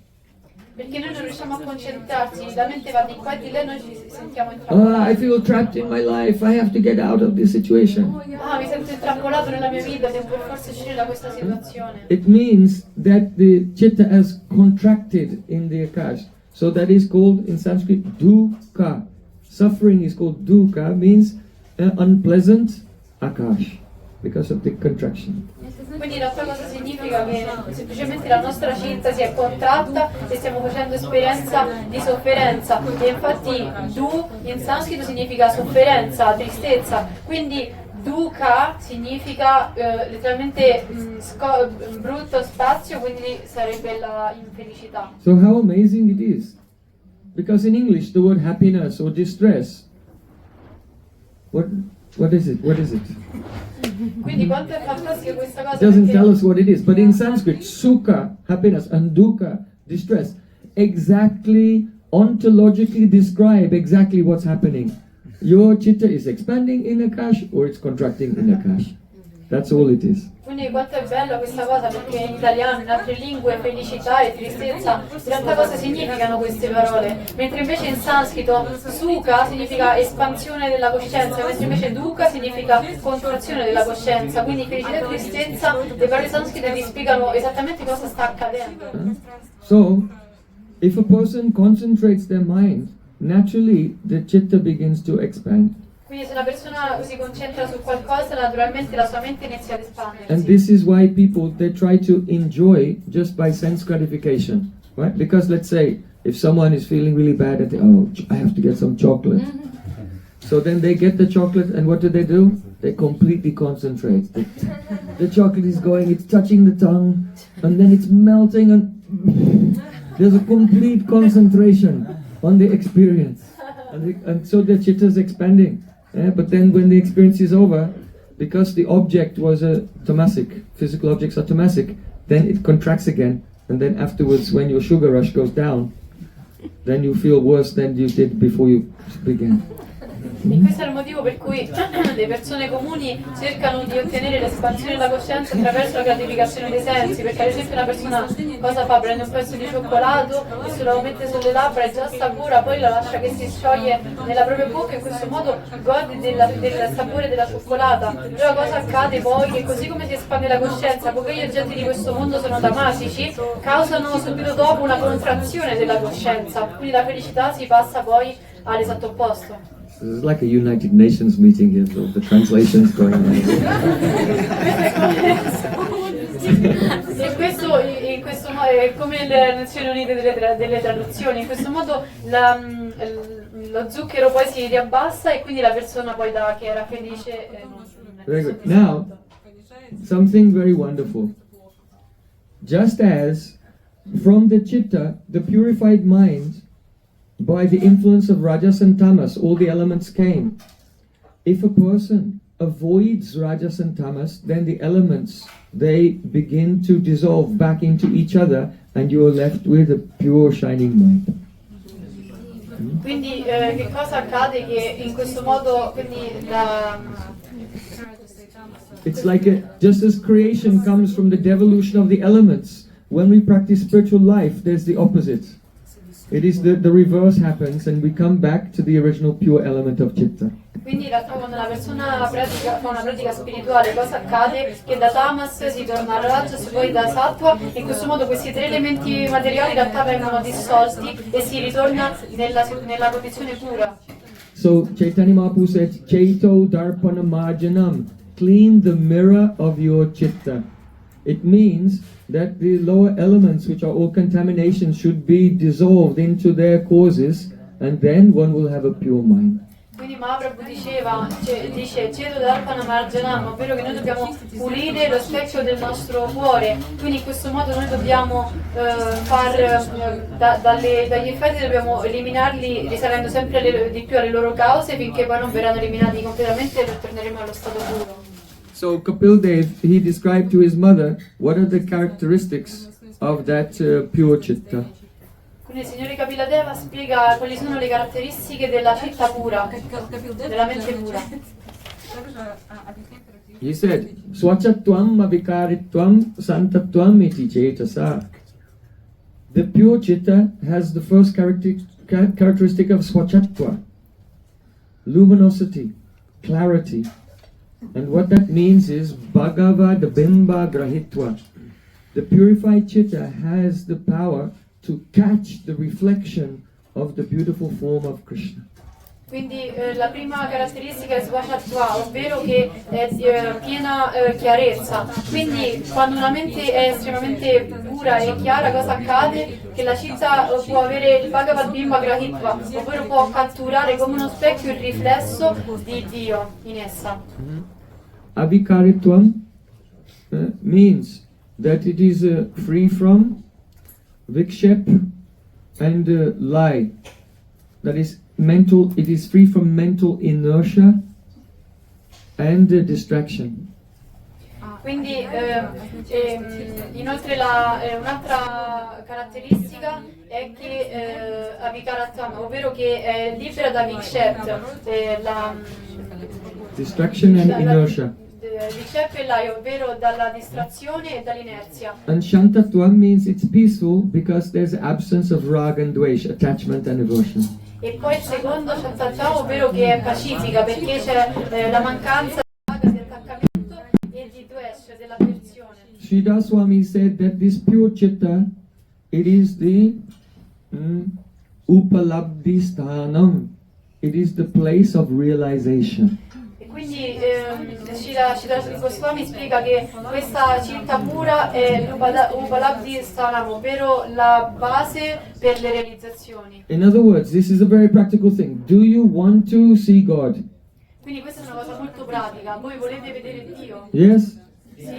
Perché noi non riusciamo a concentrarsi, la mente va di qua e di là e noi ci sentiamo intrappolati. I feel trapped in my life, I have to get out of this situation. Mi sento intrappolato nella mia vita, devo per forza uscire da questa situazione. It means that the chitta has contracted in the Akash. So that is called in Sanskrit dukkha. Suffering is called dukkha, means unpleasant Akash, because of the contraction. Quindi in realtà cosa significa? Che semplicemente la nostra citta si è contratta e stiamo facendo esperienza di sofferenza. E infatti du in sanscrito significa sofferenza, tristezza. Quindi dukkha significa letteralmente brutto spazio, quindi sarebbe la infelicità. So how amazing it is. Because in English the word happiness or distress, what is it? What is it? Quindi quanto è fantastica questa cosa. It doesn't perché tell us what it is, but in Sanskrit, sukha, happiness, and dukkha, distress, exactly, ontologically describe exactly what's happening. Your chitta is expanding in Akash or it's contracting in Akash. That's all it is. Quindi quanto è bella questa cosa, perché in italiano, in altre lingue, felicità e tristezza, in realtà cosa significano queste parole? Mentre invece in sanscrito sukha significa espansione della coscienza, mentre invece dukkha significa contrazione della coscienza. Quindi felicità e tristezza, le parole sanscrite ti spiegano esattamente cosa sta accadendo. So, if a person concentrates their mind, naturally the chitta begins to expand. Quindi se una persona si concentra su qualcosa, naturalmente la sua mente inizia ad espandersi. And this is why people, they try to enjoy just by sense gratification, right? Because let's say, if someone is feeling really bad and they, I have to get some chocolate. So then they get the chocolate and what do? They completely concentrate. The chocolate is going, it's touching the tongue, and then it's melting, and there's a complete concentration on the experience. And so the chitta is expanding. But then when the experience is over, because the object was a tamasic, physical objects are tamasic, then it contracts again, and then afterwards when your sugar rush goes down, then you feel worse than you did before you began. E questo è il motivo per cui le persone comuni cercano di ottenere l'espansione della coscienza attraverso la gratificazione dei sensi, perché ad esempio una persona cosa fa? Prende un pezzo di cioccolato e se lo mette sulle labbra e già sapora, poi lo lascia che si scioglie nella propria bocca e in questo modo gode del sapore della cioccolata. Però cosa accade poi? Che così come si espande la coscienza, poiché gli oggetti di questo mondo sono tamasici, causano subito dopo una contrazione della coscienza, quindi la felicità si passa poi all'esatto opposto. This is like a United Nations meeting here, so the translation's going on. E questo in questo modo è come le Nazioni Unite delle traduzioni, in questo modo lo zucchero poi si riabbassa e quindi la persona poi che era felice Very good. Now, something very wonderful. Just as from the chitta, the purified mind, by the influence of rajas and tamas, all the elements came. If a person avoids rajas and tamas, then the elements, they begin to dissolve back into each other and you are left with a pure shining mind. Quindi che cosa accade? Che in questo modo, quindi It's like just as creation comes from the devolution of the elements, when we practice spiritual life, there's the opposite. It is the reverse happens and we come back to the original pure element of chitta. Quindi in realtà quando una persona fa una pratica spirituale, cosa accade? Che da tamas si torna a rajas, poi da sattva, e in questo modo questi tre elementi materiali in realtà vengono dissolti e si ritorna nella condizione pura. So Chaitanya Mahaprabhu said, Chaito Darpana Marjanam, clean the mirror of your chitta. It means that the lower elements, which are all contaminations, should be dissolved into their causes, and then one will have a pure mind. Quindi Mahaprabhu dice Ceto Darpana Marjanam, ovvero che noi dobbiamo pulire lo specchio del nostro cuore, quindi in questo modo noi dobbiamo dagli effetti dobbiamo eliminarli risalendo sempre di più alle loro cause finché poi non verranno eliminati completamente e torneremo allo stato puro. So Kapil Dev, he described to his mother what are the characteristics of that pure chitta. Quindi il Signore Kapiladeva spiega quali sono le caratteristiche della citta pura, della mente pura. He said, Swachatvam avikaritvam santatvam iti cetasa. The pure chitta has the first characteristic of swachatva, luminosity, clarity. And what that means is Bhagavad Bimba Grahitva. The purified chitta has the power to catch the reflection of the beautiful form of Krishna. Quindi la prima caratteristica è Svachatva, ovvero che è piena chiarezza. Quindi quando una mente è estremamente pura e chiara, cosa accade? Che la citta può avere il Bhagavad Bimba Grahitva, ovvero può catturare come uno specchio il riflesso di Dio in essa. Avikaritvam means that it is free from vikshep and lie. That is mental, it is free from mental inertia and distraction. Quindi inoltre un'altra caratteristica è che Avikarattam, ovvero che è libera da vikshep, distraction and inertia. Vikshep e lai, ovvero dalla distrazione e dall'inerzia. And Shantatvam means it's peaceful because there's absence of raga and dvesh, attachment and aversion. E poi il secondo Shantatvam, ovvero che è pacifica perché c'è la mancanza di attaccamento e di dvesh, dell'avversione. Sridhar Swami said that this pure chitta, it is the upalabdhi sthanam. It is the place of realization. Quindi Sridhar Goswami spiega che questa citta pura è l'Upalabdhi Sthanam, ovvero la base per le realizzazioni. In other words, this is a very practical thing. Do you want to see God? Quindi questa è una cosa molto pratica. Voi volete vedere Dio? Yes? Sì.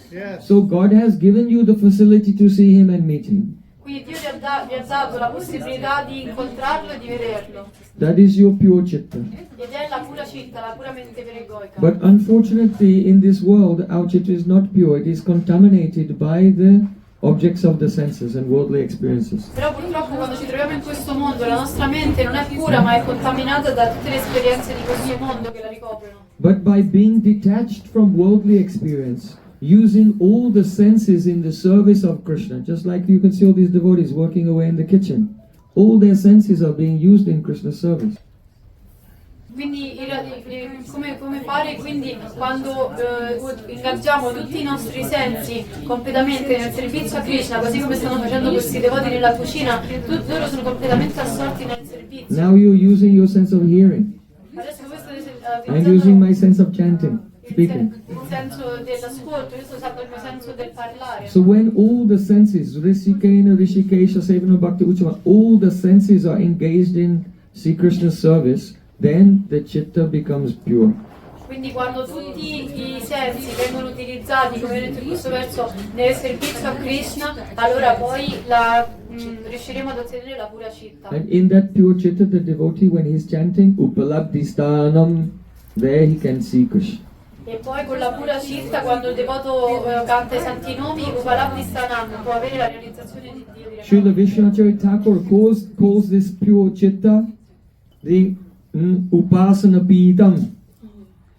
Yes. So God has given you the facility to see Him and meet Him. Quindi Dio vi ha dato la possibilità di incontrarlo e di vederlo. That is your pure chitta. Ed è la pura citta, la pura mente peregoica. But unfortunately, in this world, our chitta is not pure. It is contaminated by the objects of the senses and worldly experiences. Però purtroppo quando ci troviamo in questo mondo la nostra mente non è pura ma è contaminata da tutte le esperienze di questo mondo che la ricoprono. But by being detached from worldly experience, using all the senses in the service of Krishna, just like you can see all these devotees working away in the kitchen, all their senses are being used in Krishna's service. Quindi come fare? Quindi quando ingaggiamo tutti i nostri sensi completamente nel servizio a Krishna, così come stanno facendo questi devoti nella cucina, loro sono completamente assorti nel servizio. Now you're using your sense of hearing. Adesso voi state I'm using my sense of chanting, speaking. il senso dell'ascolto, io sto usando il mio senso del parlare. So when all the senses, Rishikena, Rishikesha, Sevana, Bhakti, Uchama, all the senses are engaged in Sri Krishna's service, then the chitta becomes pure. Quindi quando tutti i sensi vengono utilizzati, come detto in questo verso, nel servizio a Krishna, allora poi riusciremo ad ottenere la pura citta. And in that pure chitta, the devotee, when he's chanting, Upalabdhistanam, there he can see Krishna. E poi con la pura citta, quando il devoto canta i santi nomi, Upalabdhistanam, può avere la realizzazione di Dio direttamente. Srila Vishwanathacharya Thakur calls this pure chitta the Upasana Pītam,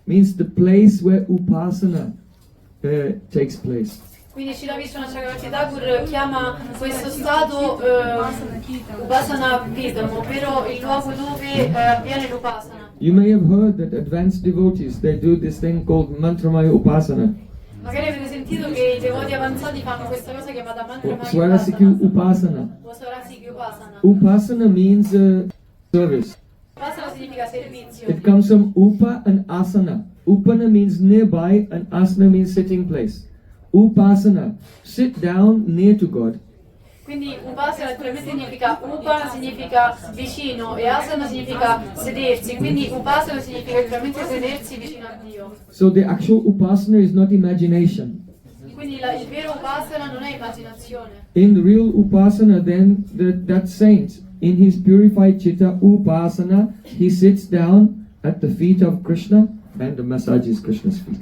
means the place where Upasana takes place. Quindi Srila Vishwanathacharya Thakur chiama questo stato Upasana Pītam, ovvero il luogo dove avviene l'Upasana. You may have heard that advanced devotees, they do this thing called Mantramaya Upasana. Magari avete sentito che i devoti avanzati fanno questa cosa chiamata Mantramaya Swarasikyu Upasana. o Swarasikyu Upasana. Upasana means service. Upasana significa servizio. It comes from Upa and Asana. Upana means nearby and Asana means sitting place. Upasana, sit down near to God. Quindi Upasana letteralmente significa Upa significa vicino e Asana significa sedersi. Quindi Upasana significa letteralmente sedersi vicino a Dio. So the actual Upasana is not imagination. Quindi il vero Upasana non è immaginazione. In the real Upasana, then that saint, in his purified chitta Upasana, he sits down at the feet of Krishna and massages Krishna's feet.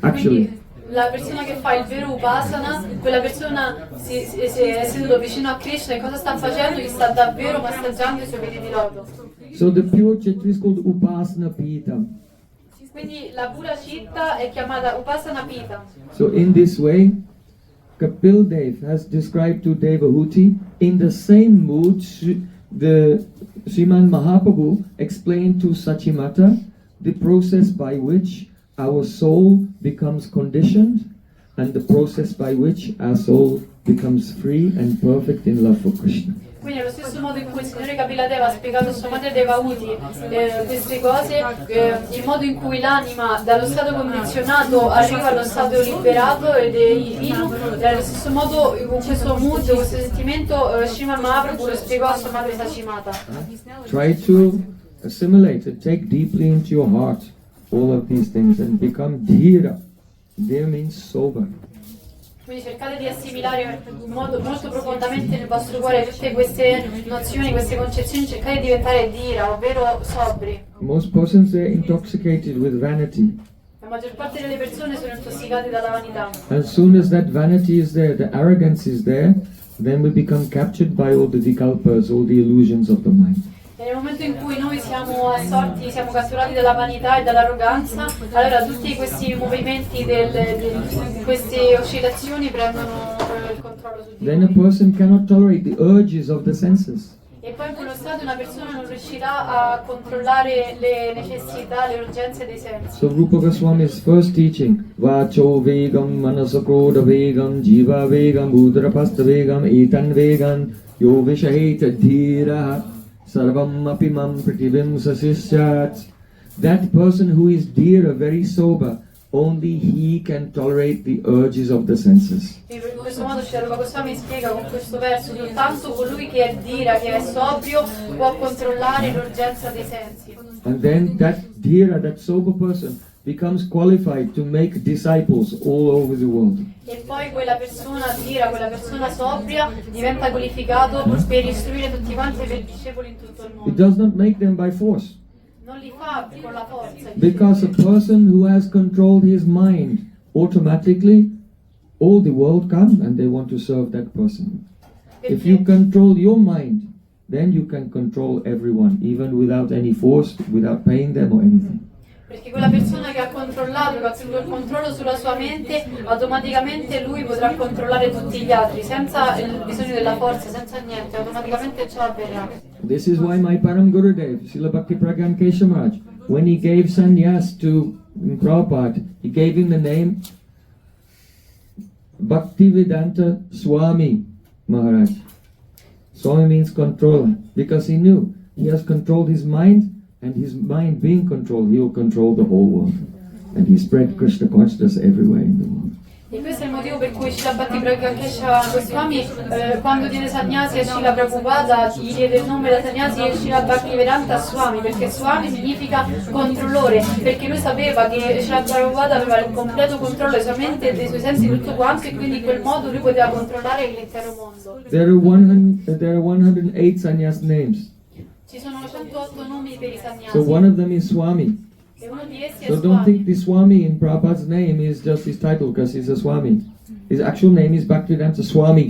Actually. Quindi la persona che fa il vero Upasana, quella persona si è seduto vicino a Krishna e cosa sta facendo? Gli sta davvero massaggiando i suoi piedi di loto. So the pure chitta is called Upasana Pītam. Quindi la pura citta è chiamata Upasana Pītam. So in this way, Kapil Dev has described to Devahuti, in the same mood, the Sriman Mahaprabhu explained to Sachimata the process by which our soul becomes conditioned and the process by which our soul becomes free and perfect in love for Krishna. Quindi allo stesso modo in cui il Signore Kapiladeva ha spiegato a sua madre Devahuti queste cose, il modo in cui l'anima dallo stato condizionato arriva allo stato liberato ed è divino, e allo stesso modo con questo mood, questo sentimento, Sriman Mahaprabhu lo spiegò a sua madre Sachimata. Try to assimilate and take deeply into your heart all of these things and become dhira. Dhira means sober. Quindi cercate di assimilare molto profondamente nel vostro cuore tutte queste nozioni, queste concezioni, cercate di diventare dhira, ovvero sobri. Most persons are intoxicated with vanity. La maggior parte delle persone sono intossicate dalla vanità. As soon as that vanity is there, the arrogance is there, then we become captured by all the vikalpas, all the illusions of the mind. E nel momento in cui noi siamo assorti, siamo catturati dalla vanità e dall'arroganza, allora tutti questi movimenti, queste oscillazioni prendono il controllo su di Then a noi. person cannot tolerate the urges of the senses. E poi in quello stato una persona non riuscirà a controllare le necessità, le urgenze dei sensi. So Rupa Goswami's first teaching, Vacho Vegam, Manasakroda Vegam, Jiva Vegam, Budrapasta Vegam, Etan Vegam, Yo Vishaheta Dhira. Sarvam apimam prativim sasisyat. That person who is dhira, very sober, only he can tolerate the urges of the senses. E in questo modo Srila Goswami spiega con questo verso: soltanto colui che è dhira, che è sobrio, può controllare l'urgenza dei sensi. And then that dhira, that sober person, becomes qualified to make disciples all over the world. E poi quella persona dhira, quella persona sobria, diventa qualificato per istruire tutti quanti per discepoli in tutto il It mondo. does not make them by force. Non li fa con la forza. Because a person who has controlled his mind automatically all the world come and they want to serve that person. If you control your mind, then you can control everyone, even without any force, without paying them or anything. Perché quella persona che ha controllato, che ha ottenuto il controllo sulla sua mente, automaticamente lui potrà controllare tutti gli altri, senza il bisogno della forza, senza niente, automaticamente ciò avverrà. This is why my Param Gurudev, Srila Bhakti Pragyan Keshavraj, when he gave sannyas to Prabhupada, he gave him the name Bhaktivedanta Swami Maharaj. Swami means controller, because he knew he has controlled his mind, and his mind being controlled, he will control the whole world. And he spread Krishna consciousness everywhere in the world. E questo è il motivo per cui Srila Bhakti Pragyan Goswami, quando diede sannyasi a Srila Prabhupada, gli diede il nome da sannyasi e Srila Bhaktivedanta Swami, perché Swami significa controllore, perché lui sapeva che Srila Prabhupada aveva il completo controllo della sua mente e dei suoi sensi tutto quanto, e quindi in quel modo lui poteva controllare l'intero mondo. There are 108 sannyas names. Ci sono 108 nomi per i sannyasi. So one of them is Swami. E uno di essi è So don't think Swami. the Swami in Prabhupada's name is just his title because he's a Swami. His actual name is Bhaktivedanta Swami.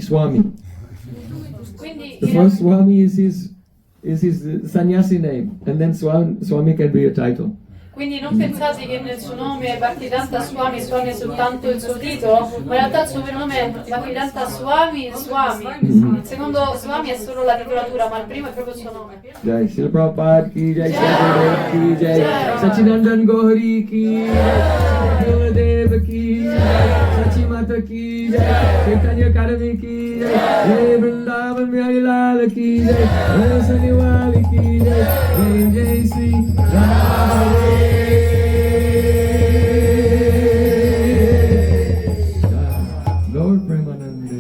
Quindi The first Swami is his sannyasi name, and then Swami can be a title. Quindi non pensate che nel suo nome Bhaktivedanta Swami, Swami è soltanto il suo titolo, ma in realtà il suo vero nome è Bhaktivedanta Swami, Swami. Il secondo Swami è solo la titolatura, ma il primo è proprio il suo nome. Jai Srila Prabhupada ki jai, Srila ki jai, Sachinandan Gauri ki jai, Gurudev ki jai, Sachimata ki jai, Chaitanya Karami ki jai, Jai Vrindavan Bihari Lal ki jai, Jai Saniwali ki jai, Jai Jai Sri Radhe. Lord Premanande.